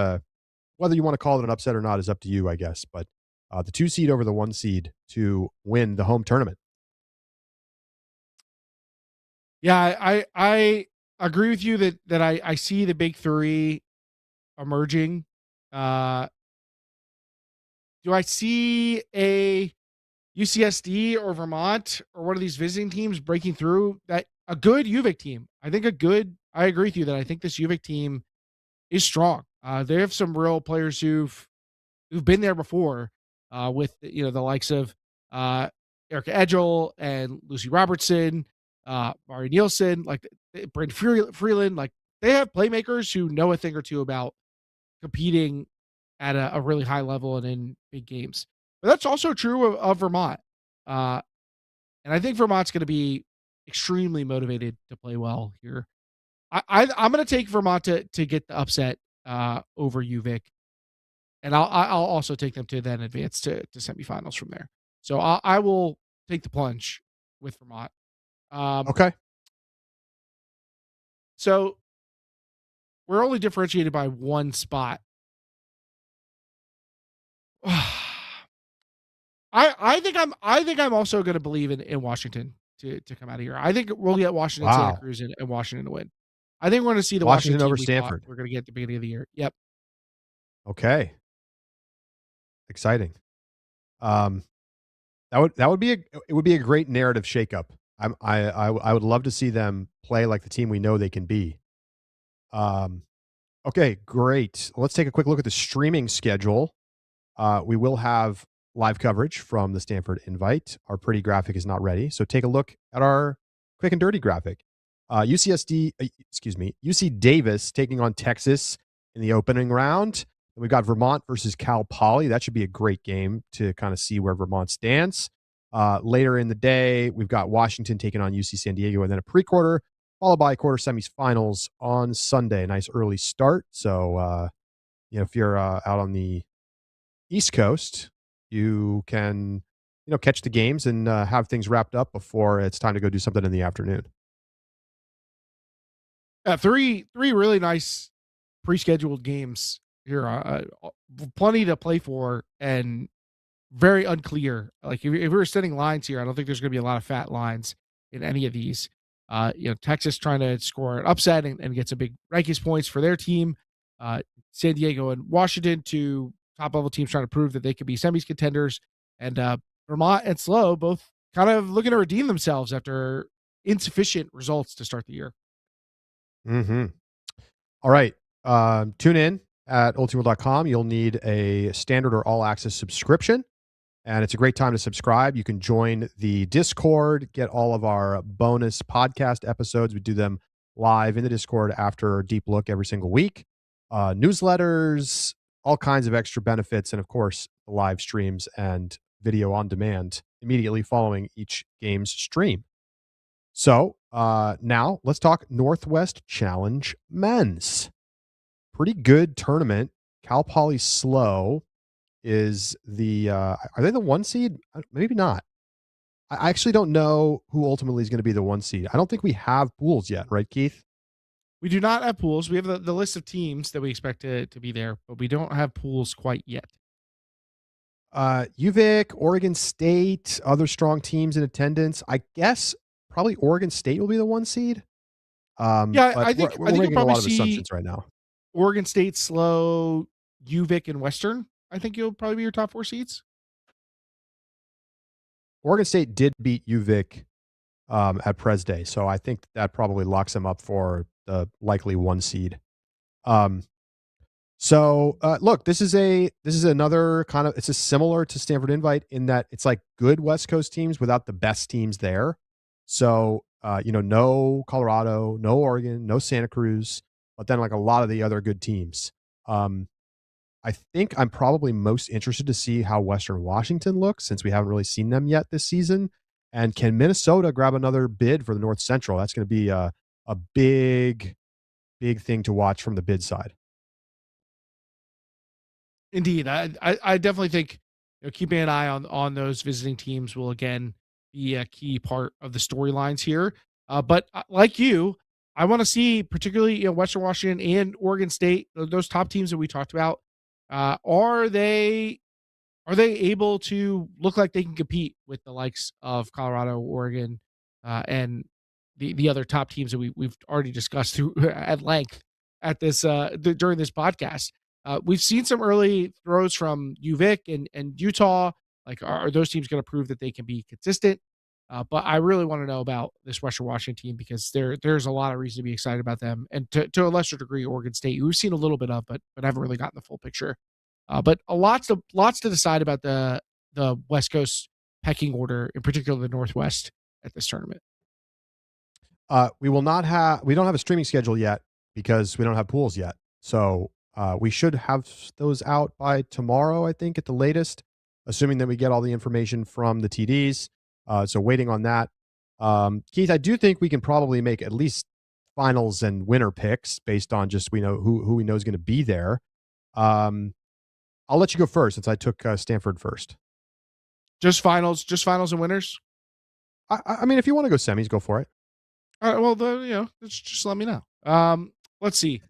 whether you want to call it an upset or not is up to you, I guess. But the 2 seed over the 1 seed to win the home tournament. Yeah, I agree with you that I see the big three emerging. Do I see a UCSD or Vermont or one of these visiting teams breaking through? That a good UVic team? I agree with you that I think this UVic team is strong. They have some real players who've been there before, with the likes of Erica Edgel and Lucy Robertson, Mari Nielsen, like Brent Freeland. Like they have playmakers who know a thing or two about competing at a really high level and in big games. But that's also true of Vermont. And I think Vermont's going to be extremely motivated to play well here. I'm going to take Vermont to get the upset over UVic. And I'll also take them to then advance to semifinals from there. So I will take the plunge with Vermont. Okay. So we're only differentiated by one spot. I think I'm also going to believe in Washington to come out of here. I think we'll get Washington, Wow. Santa Cruz, and Washington to win. I think we're going to see the Washington Washington over team Stanford. we're going to get at the beginning of the year. Yep. Okay. Exciting. That would be a great narrative shakeup. I would love to see them play like the team we know they can be. Okay, great. Let's take a quick look at the streaming schedule. We will have live coverage from the Stanford Invite. Our pretty graphic is not ready, so take a look at our quick and dirty graphic. UC Davis taking on Texas in the opening round. And we've got Vermont versus Cal Poly. That should be a great game to kind of see where Vermont stands. Later in the day, we've got Washington taking on UC San Diego, and then a pre-quarter, followed by quarter semifinals on Sunday. Nice early start. So, if you're out on the East Coast, you can, catch the games and have things wrapped up before it's time to go do something in the afternoon. Three really nice pre-scheduled games here. Plenty to play for and very unclear. Like if we were setting lines here, I don't think there's going to be a lot of fat lines in any of these. Texas trying to score an upset and get some big rankings points for their team. San Diego and Washington, two top level teams trying to prove that they could be semis contenders, and Vermont and SLO both kind of looking to redeem themselves after insufficient results to start the year. Mm-hmm. All right. Tune in at ultimate.com. You'll need a standard or all access subscription, and it's a great time to subscribe. You can join the Discord, get all of our bonus podcast episodes. We do them live in the Discord after Deep Look every single week. Newsletters, all kinds of extra benefits, and of course, the live streams and video on demand immediately following each game's stream. So now let's talk Northwest Challenge men's. Pretty good tournament. Cal Poly Slow is the are they the 1 seed? Maybe not. I actually don't know who ultimately is going to be the 1 seed. I don't think we have pools yet, right, Keith? We do not have pools. We have the list of teams that we expect to be there, but we don't have pools quite yet. UVic, Oregon State, other strong teams in attendance. I guess probably Oregon State will be the 1 seed. Yeah, I think we're making a lot of assumptions right now. Oregon State, Slow, UVic, and Western. I think you'll probably be your top 4 seeds. Oregon State did beat UVic at Pres Day, so I think that probably locks them up for the likely 1 seed. Look, this is another kind of, it's similar to Stanford Invite in that it's like good West Coast teams without the best teams there. So no Colorado, no Oregon, no Santa Cruz, but then like a lot of the other good teams. I think I'm probably most interested to see how Western Washington looks, since we haven't really seen them yet this season. And can Minnesota grab another bid for the North Central? That's going to be a big thing to watch from the bid side. Indeed. I definitely think keeping an eye on those visiting teams will again be a key part of the storylines here. But like you, I want to see particularly Western Washington and Oregon State, those top teams that we talked about. Are they able to look like they can compete with the likes of Colorado, Oregon, and the other top teams that we've already discussed through at length at this during this podcast? We've seen some early throws from UVic and Utah. Like, are those teams going to prove that they can be consistent? But I really want to know about this Western Washington team, because there's a lot of reason to be excited about them, and to a lesser degree, Oregon State, who we've seen a little bit of, but haven't really gotten the full picture. But lots to decide about the West Coast pecking order, in particular the Northwest, at this tournament. We don't have a streaming schedule yet because we don't have pools yet. So we should have those out by tomorrow, I think, at the latest, assuming that we get all the information from the TDs. So waiting on that. Keith, I do think we can probably make at least finals and winner picks based on just we know who we know is going to be there. I'll let you go first, since I took Stanford first. Just finals and winners. I mean, if you want to go semis, go for it. All right. Well, just let me know. Let's see.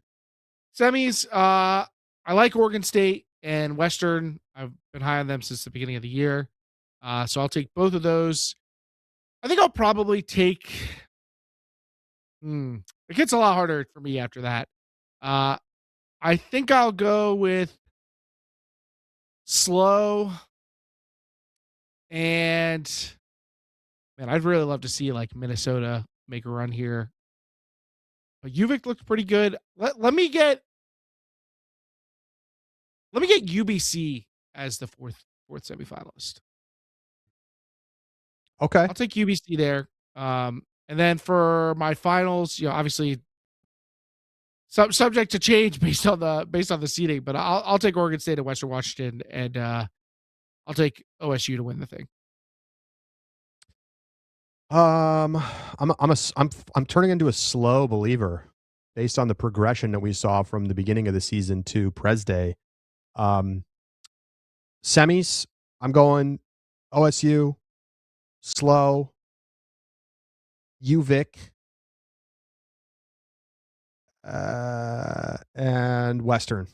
Semis. I like Oregon State and Western. I've been high on them since the beginning of the year. So I'll take both of those. I think I'll probably take. It gets a lot harder for me after that. I think I'll go with Slow, and man, I'd really love to see like Minnesota make a run here. But UVic looked pretty good. Let me get UBC as the fourth semifinalist. Okay, I'll take UBC there. And then for my finals, obviously subject to change based on the seeding, but I'll take Oregon State and Western Washington, and I'll take OSU to win the thing. I'm turning into a slow believer based on the progression that we saw from the beginning of the season to Pres Day. Semis, I'm going OSU, Slow, UVic, and Western.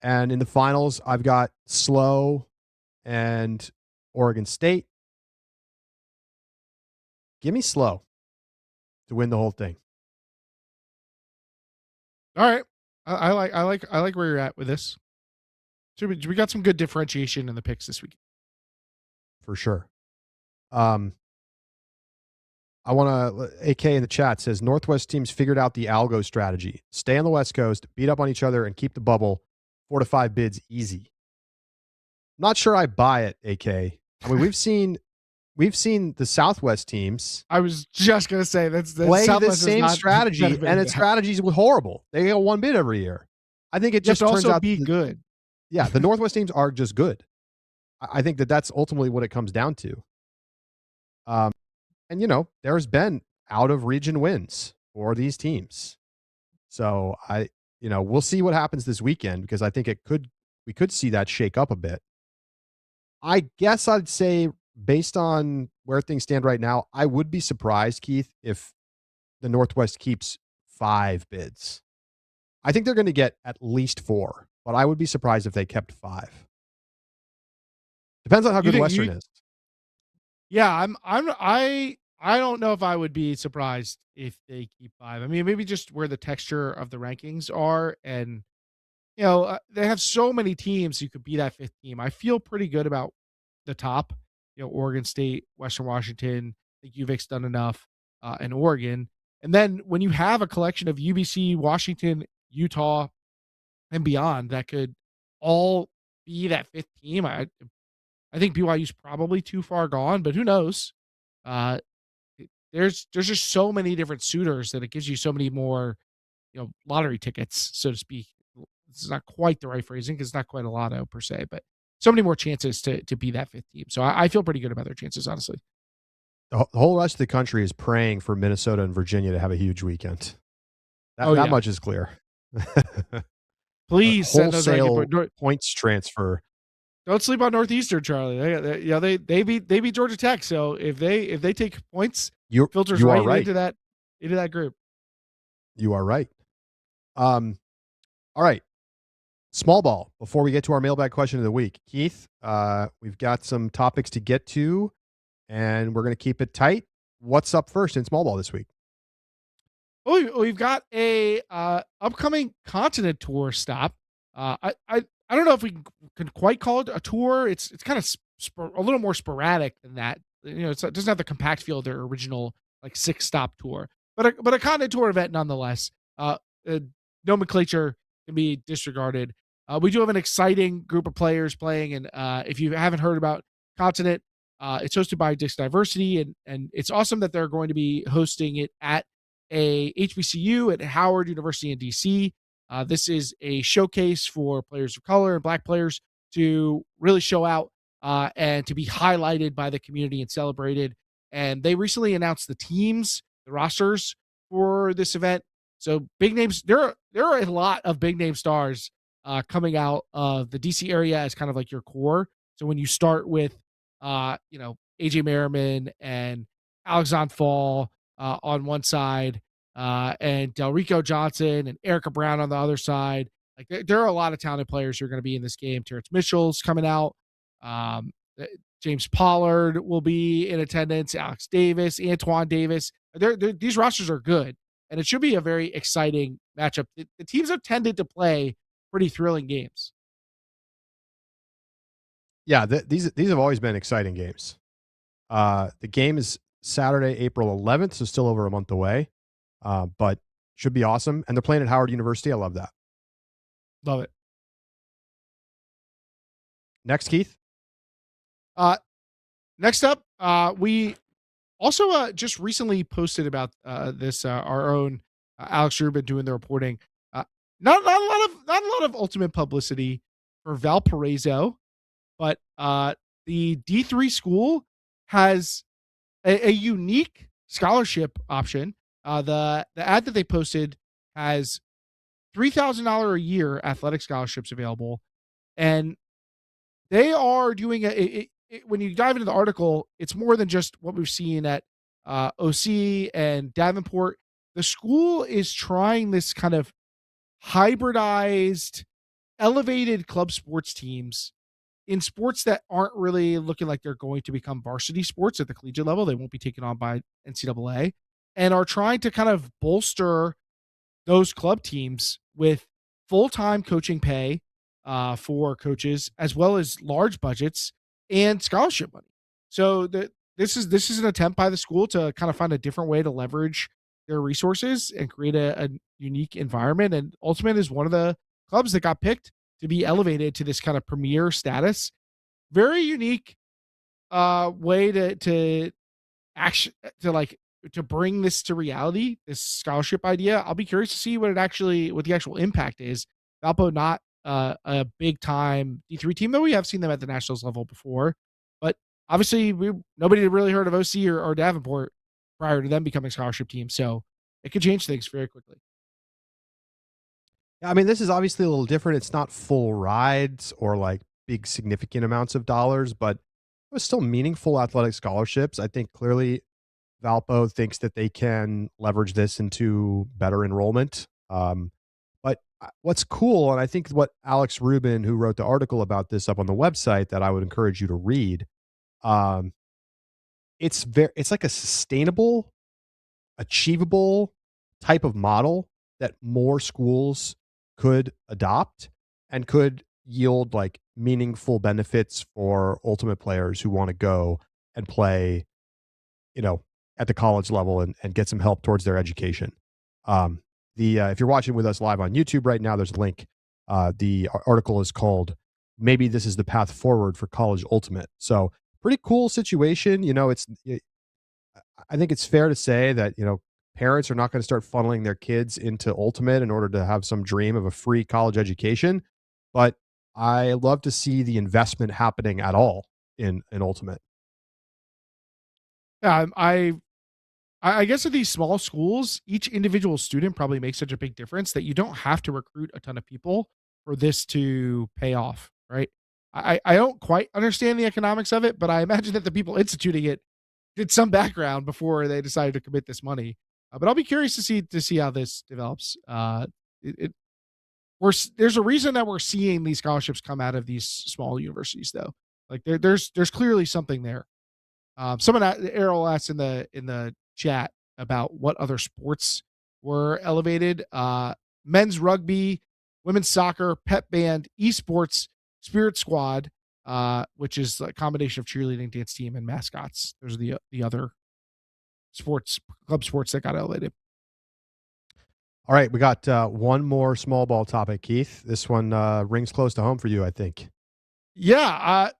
And in the finals, I've got Slow and Oregon State. Give me Slow to win the whole thing. All right, I like where you're at with this. So we got some good differentiation in the picks this week, for sure. I want to, AK in the chat says, Northwest teams figured out the algo strategy. Stay on the West Coast, beat up on each other, and keep the bubble. 4 to 5 bids easy. Not sure I buy it, AK. I mean, we've seen the Southwest teams. I was just going to say, that's play Southwest the same strategy, and its strategies were horrible. They go 1 bid every year. I think it You have just to turns also out, be good. yeah, the Northwest teams are just good. I think that that's ultimately what it comes down to. Um, and there's been out of region wins for these teams. So we'll see what happens this weekend because I think we could see that shake up a bit. I guess I'd say based on where things stand right now, I would be surprised, Keith, if the Northwest keeps 5 bids. I think they're going to get at least 4, but I would be surprised if they kept 5. Depends on how You good think Western you? is. Yeah, I don't know if I would be surprised if they keep 5. I mean, maybe just where the texture of the rankings are, and they have so many teams who could be that 5th team. I feel pretty good about the top. Oregon State, Western Washington. I think UVic's done enough, and Oregon. And then when you have a collection of UBC, Washington, Utah, and beyond that could all be that 5th team, I think BYU's probably too far gone, but who knows? Uh, there's just so many different suitors that it gives you so many more, lottery tickets, so to speak. It's not quite the right phrasing because it's not quite a lotto per se, but so many more chances to be that 5th team. So I feel pretty good about their chances, honestly. The whole rest of the country is praying for Minnesota and Virginia to have a huge weekend. Oh That yeah, much is clear. please send those ranking Wholesale points. points transfer. Don't sleep on Northeastern, Charlie. They beat Georgia Tech. So if they take points, filters You are right right. into that group. You are right. All right. Small ball. Before we get to our mailbag question of the week, Keith, we've got some topics to get to, and we're going to keep it tight. What's up first in small ball this week? We've got a upcoming continent tour stop. I don't know if we can quite call it a tour. It's kind of a little more sporadic than that. It doesn't have the compact feel of their original like 6-stop tour, but a continent tour event nonetheless. Nomenclature can be disregarded. We do have an exciting group of players playing, and if you haven't heard about Continent, it's hosted by Dix Diversity, and it's awesome that they're going to be hosting it at a HBCU at Howard University in DC. This is a showcase for players of color and Black players to really show out and to be highlighted by the community and celebrated. And they recently announced the teams, the rosters for this event. So big names. There are a lot of big name stars coming out of the DC area as kind of like your core. So when you start with, AJ Merriman and Alexandre Fall on one side, and Delrico Johnson and Erica Brown on the other side. Like there are a lot of talented players who are going to be in this game. Terrence Mitchell's coming out. James Pollard will be in attendance. Alex Davis, Antoine Davis. These rosters are good, and it should be a very exciting matchup. The teams have tended to play pretty thrilling games. Yeah, these have always been exciting games. The game is Saturday, April 11th, so still over a month away, but should be awesome. And they're playing at Howard University. I love that. Love it. Next, Keith. Next up, we also just recently posted about this. Our own Alex Rubin doing the reporting. Not a lot of ultimate publicity for Valparaiso, but the D3 school has a unique scholarship option. The ad that they posted has $3,000 a year athletic scholarships available, and they are doing when you dive into the article, it's more than just what we've seen at OC and Davenport. The school is trying this kind of hybridized, elevated club sports teams in sports that aren't really looking like they're going to become varsity sports at the collegiate level. They won't be taken on by NCAA, and are trying to kind of bolster those club teams with full-time coaching pay for coaches, as well as large budgets and scholarship money. So this is an attempt by the school to kind of find a different way to leverage their resources and create a unique environment. And Ultimate is one of the clubs that got picked to be elevated to this kind of premier status. Very unique way to action to bring this to reality, this scholarship idea. I'll be curious to see what the actual impact is. Valpo not a big time D3 team, though we have seen them at the nationals level before. But obviously, nobody had really heard of OC or Davenport prior to them becoming scholarship teams, so it could change things very quickly. I mean, this is obviously a little different. It's not full rides or like big significant amounts of dollars, but it was still meaningful athletic scholarships. I think clearly Valpo thinks that they can leverage this into better enrollment. But what's cool, and I think what Alex Rubin, who wrote the article about this up on the website that I would encourage you to read, um, it's like a sustainable, achievable type of model that more schools could adopt and could yield like meaningful benefits for ultimate players who want to go and play, you know, at the college level and get some help towards their education. The If you're watching with us live on YouTube right now, there's a link. The article is called "Maybe This Is the Path Forward for College Ultimate." So pretty cool situation. I think it's fair to say that, parents are not going to start funneling their kids into Ultimate in order to have some dream of a free college education. But I love to see the investment happening at all in Ultimate. Yeah, I guess at these small schools, each individual student probably makes such a big difference that you don't have to recruit a ton of people for this to pay off, right? I don't quite understand the economics of it, but I imagine that the people instituting it did some background before they decided to commit this money. But I'll be curious to see how this develops. It there's a reason that we're seeing these scholarships come out of these small universities, though. Like there's clearly something there. Someone Errol asked in the chat about what other sports were elevated. Men's rugby, women's soccer, pep band, esports, spirit squad, which is a combination of cheerleading, dance team, and mascots. Those are the other club sports that got elevated. All right, we got one more small ball topic, Keith. This one rings close to home for you, I think. Yeah,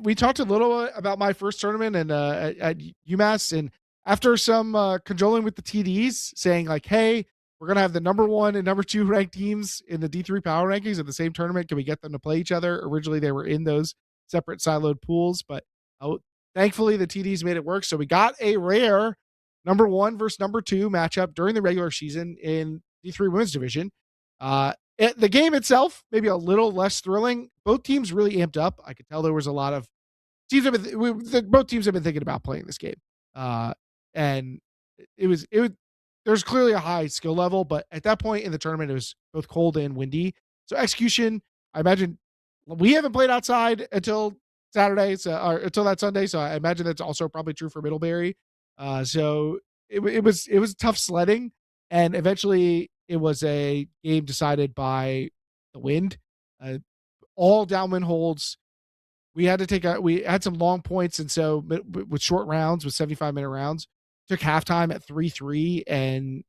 we talked a little about my first tournament and at UMass, and after some cajoling with the TDs, saying like, "Hey, we're gonna have the number 1 and number 2 ranked teams in the D3 power rankings at the same tournament. Can we get them to play each other?" Originally, they were in those separate siloed pools, but thankfully the TDs made it work. So we got a rare number 1 versus number 2 matchup during the regular season in D3 women's division. The game itself, maybe a little less thrilling. Both teams really amped up. I could tell there was a lot of teams. Both teams have been thinking about playing this game, and it was. There's clearly a high skill level, but at that point in the tournament, it was both cold and windy. So execution, I imagine we haven't played outside until Saturday, or until that Sunday. So I imagine that's also probably true for Middlebury. So it was tough sledding, and eventually it was a game decided by the wind. All downwind holds. We had some long points, and so with short rounds, with 75-minute rounds, took halftime at 3-3, and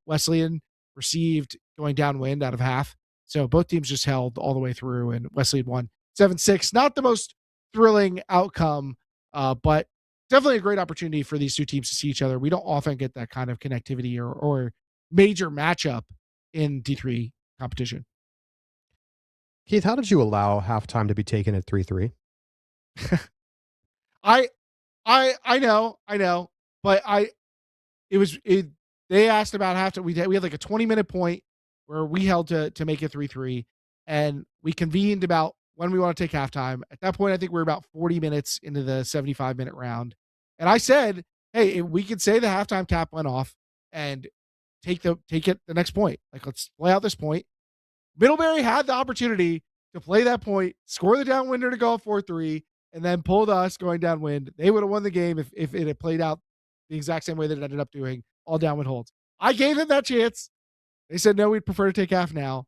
Wesleyan received going downwind out of half. So both teams just held all the way through, and Wesleyan won 7-6. Not the most thrilling outcome, but definitely a great opportunity for these two teams to see each other. We don't often get that kind of connectivity or major matchup in D3 competition. Keith, how did you allow halftime to be taken at 3-3? I know, but they asked about halftime. We had like a 20-minute point where we held to make it 3-3, and we convened about when we want to take halftime. At that point, I think we were about 40 minutes into the 75-minute round. And I said, "Hey, we could say the halftime tap went off and take it the next point. Like, let's play out this point." Middlebury had the opportunity to play that point, score the downwinder to go 4-3, and then pulled us going downwind. They would have won the game if it had played out the exact same way that it ended up doing, all downwind holds. I gave them that chance. They said, no, we'd prefer to take half now.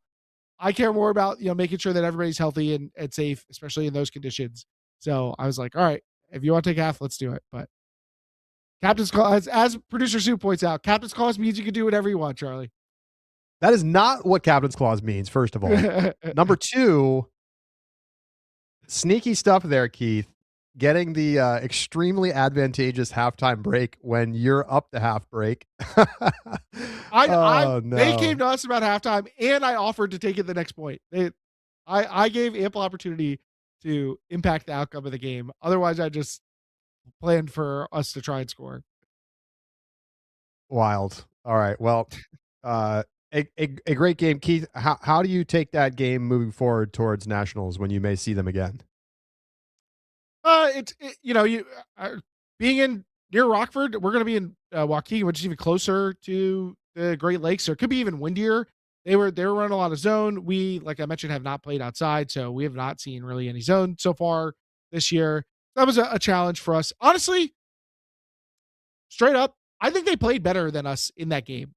I care more about, making sure that everybody's healthy and safe, especially in those conditions. So I was like, all right, if you want to take half, let's do it. But Captain's Clause, as producer Sue points out, Captain's Clause means you can do whatever you want, Charlie. That is not what Captain's Clause means, first of all. Number 2, sneaky stuff there, Keith. getting the extremely advantageous halftime break when you're up the half break. Oh They came no. to us about halftime, and I offered to take it the next point. I gave ample opportunity to impact the outcome of the game. Otherwise, I just planned for us to try and score. Wild. All right. Well, a great game, Keith. How do you take that game moving forward towards nationals when you may see them again? You being in near Rockford, we're going to be in Waukegan, which is even closer to the Great Lakes, so it could be even windier. They were running a lot of zone. We, like I mentioned, have not played outside, so we have not seen really any zone so far this year. That was a challenge for us. Honestly, straight up, I think they played better than us in that game.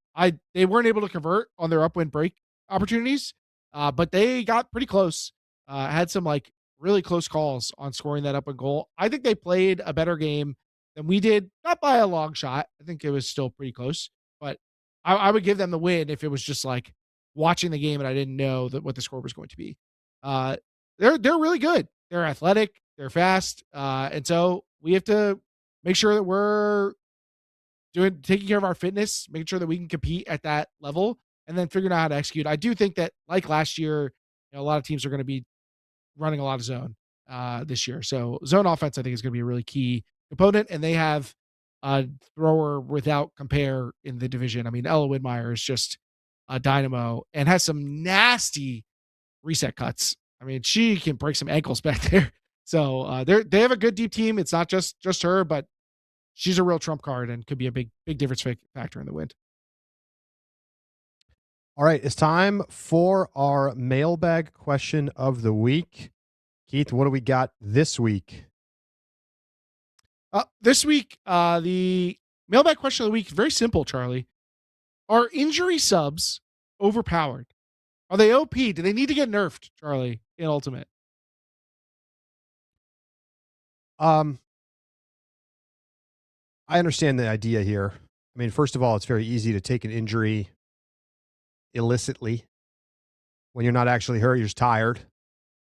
They weren't able to convert on their upwind break opportunities, but they got pretty close. Had some like really close calls on scoring that upwind goal. I think they played a better game than we did, not by a long shot. I think it was still pretty close, but I would give them the win if it was just like watching the game and I didn't know what the score was going to be. Uh, they're really good. They're athletic. They're fast, and so we have to make sure that we're taking care of our fitness, making sure that we can compete at that level, and then figuring out how to execute. I do think that, like last year, a lot of teams are going to be running a lot of zone this year. So zone offense, I think, is going to be a really key component, and they have a thrower without compare in the division. I mean, Ella Widmeyer is just a dynamo and has some nasty reset cuts. I mean, she can break some ankles back there. So they have a good deep team. It's not just her, but she's a real trump card and could be a big difference factor in the win. All right, it's time for our mailbag question of the week. Keith, what do we got this week? This week, the mailbag question of the week is very simple, Charlie. Are injury subs overpowered? Are they OP? Do they need to get nerfed, Charlie, in Ultimate? I understand the idea here. I mean, first of all, it's very easy to take an injury illicitly when you're not actually hurt. You're just tired,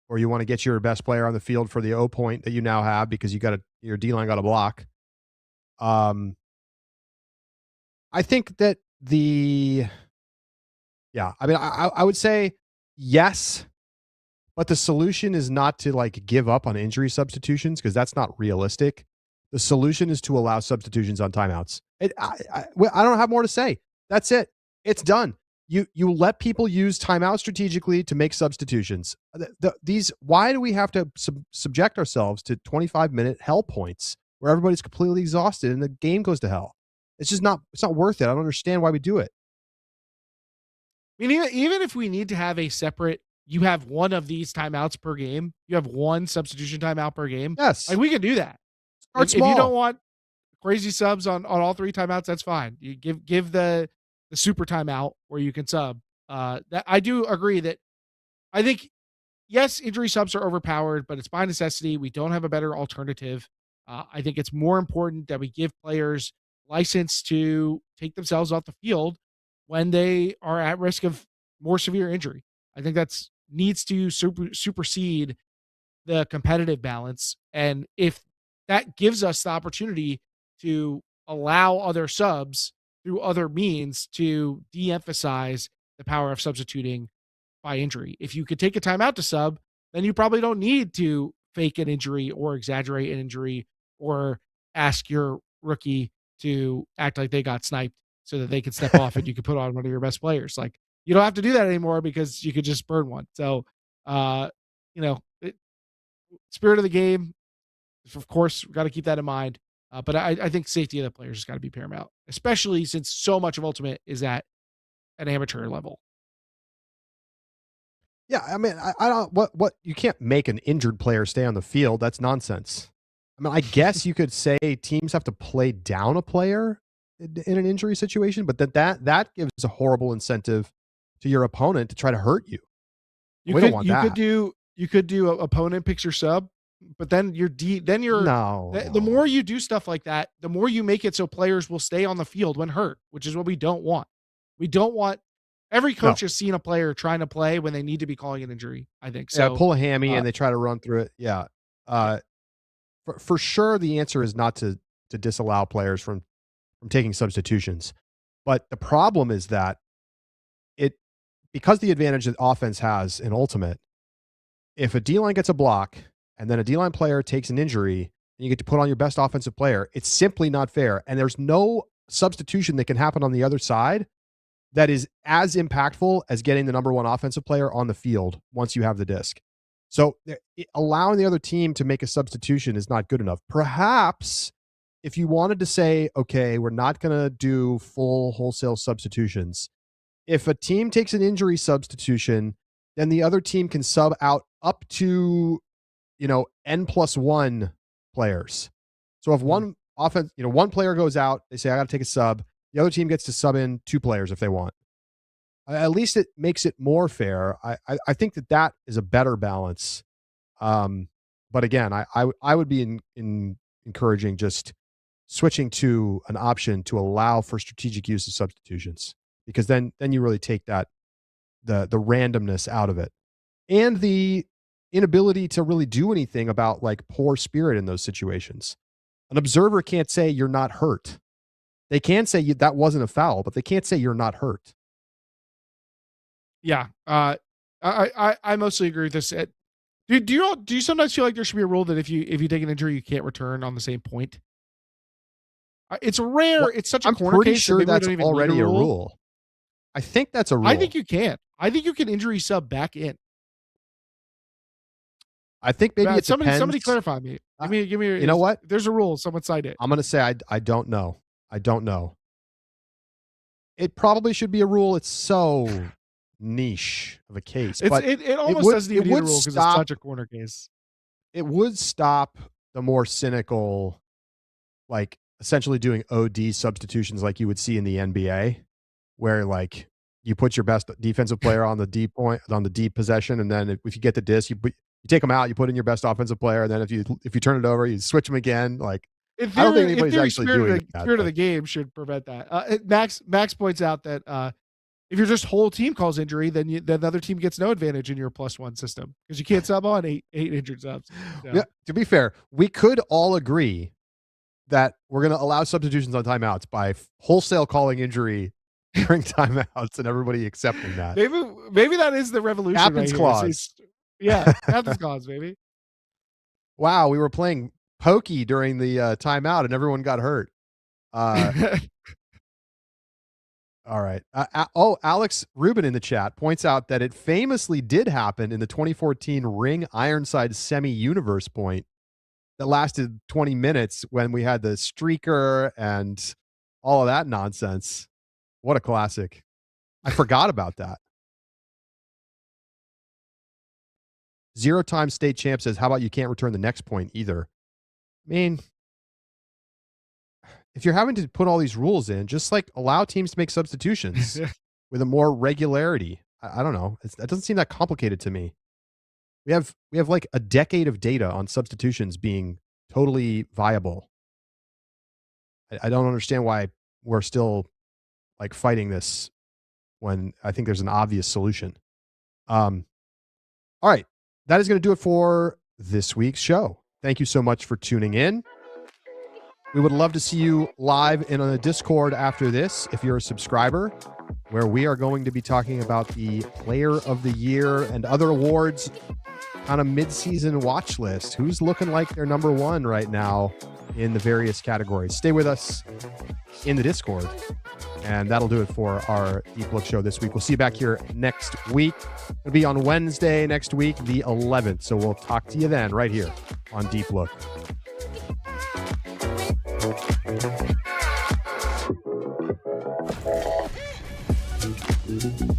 or you want to get your best player on the field for the O point that you now have because your D line got a block. I think that I would say yes, but the solution is not to like give up on injury substitutions because that's not realistic. The solution is to allow substitutions on timeouts. I don't have more to say. That's it. It's done. You let people use timeout strategically to make substitutions. Why do we have to subject ourselves to 25-minute hell points where everybody's completely exhausted and the game goes to hell? It's not worth it. I don't understand why we do it. I mean, even if we need to have a separate, you have one of these timeouts per game. You have one substitution timeout per game. Yes. Like we can do that. Start small. If you don't want crazy subs on all three timeouts, that's fine. You give the super timeout where you can sub. That I do agree that I think, yes, injury subs are overpowered, but it's by necessity. We don't have a better alternative. I think it's more important that we give players license to take themselves off the field when they are at risk of more severe injury. I think that's needs to supersede the competitive balance. And if that gives us the opportunity to allow other subs through other means to de-emphasize the power of substituting by injury. If you could take a timeout to sub, then you probably don't need to fake an injury or exaggerate an injury or ask your rookie to act like they got sniped so that they could step off and you could put on one of your best players. Like, you don't have to do that anymore because you could just burn one. So, spirit of the game, of course, we've got to keep that in mind. But I think safety of the players has got to be paramount, especially since so much of Ultimate is at an amateur level. Yeah, I mean, I don't what you can't make an injured player stay on the field. That's nonsense. I mean, I guess you could say teams have to play down a player in an injury situation, but that gives a horrible incentive to your opponent to try to hurt you. We don't want that. You could do opponent picks your sub, but then the more you do stuff like that, the more you make it so players will stay on the field when hurt, which is what we don't want. We don't want every coach has seen a player trying to play when they need to be calling an injury, I think. So pull a hammy and they try to run through it. Yeah. for sure, the answer is not to disallow players from taking substitutions. But the problem is that because the advantage that offense has in Ultimate, if a D-line gets a block and then a D-line player takes an injury and you get to put on your best offensive player, it's simply not fair. And there's no substitution that can happen on the other side that is as impactful as getting the number one offensive player on the field once you have the disc. So allowing the other team to make a substitution is not good enough. Perhaps if you wanted to say, okay, we're not going to do full wholesale substitutions. If a team takes an injury substitution, then the other team can sub out up to, N+1 players. So if one player goes out, they say, I got to take a sub. The other team gets to sub in 2 players if they want. At least it makes it more fair. I think that is a better balance. But again, I would be encouraging just switching to an option to allow for strategic use of substitutions, because then you really take that the randomness out of it and the inability to really do anything about like poor spirit in those situations. An observer can't say you're not hurt. They can say that wasn't a foul, but they can't say you're not hurt. Yeah, I mostly agree with this. Do you sometimes feel like there should be a rule that if you take an injury, you can't return on the same point? It's rare. Well, it's such a corner pretty case. Sure, that's already a rule. I think that's a rule. I think you can. I think you can injury sub back in. I think maybe it depends. Somebody clarify me. Give me. You know what? There's a rule. Someone cite it. I'm going to say I don't know. I don't know. It probably should be a rule. It's so niche of a case. It almost doesn't even need a rule because it's such a corner case. It would stop the more cynical, like essentially doing OD substitutions like you would see in the NBA, where like you put your best defensive player on the D point on the D possession, and then if you get the disc, you take them out, you put in your best offensive player, and then if you turn it over, you switch them again. Like in theory, I don't think anybody's actually doing that. Spirit of the game should prevent that. Max points out that if your just whole team calls injury, then the other team gets no advantage in your +1 system because you can't sub on eight injured subs. So. Yeah, to be fair, we could all agree that we're going to allow substitutions on timeouts by wholesale calling injury during timeouts and everybody accepting that. Maybe that is the revolution. Captain's clause. Yeah, captain's clause, baby. Wow, we were playing pokey during the timeout and everyone got hurt. All right. Alex Rubin in the chat points out that it famously did happen in the 2014 Ring Ironside semi-universe point that lasted 20 minutes when we had the streaker and all of that nonsense. What a classic. I forgot about that. Zero-time state champ says, how about you can't return the next point either? I mean, if you're having to put all these rules in, just like allow teams to make substitutions with a more regularity. I don't know. That doesn't seem that complicated to me. We have like a decade of data on substitutions being totally viable. I don't understand why we're still like fighting this when I think there's an obvious solution. All right. That is going to do it for this week's show. Thank you so much for tuning in. We would love to see you live in a Discord after this, if you're a subscriber, where we are going to be talking about the Player of the Year and other awards on a mid-season watch list. Who's looking like they're number one right now in the various categories? Stay with us in the Discord, and that'll do it for our Deep Look show this week. We'll see you back here next week. It'll be on Wednesday next week, the 11th. So we'll talk to you then right here on Deep Look. Thank you.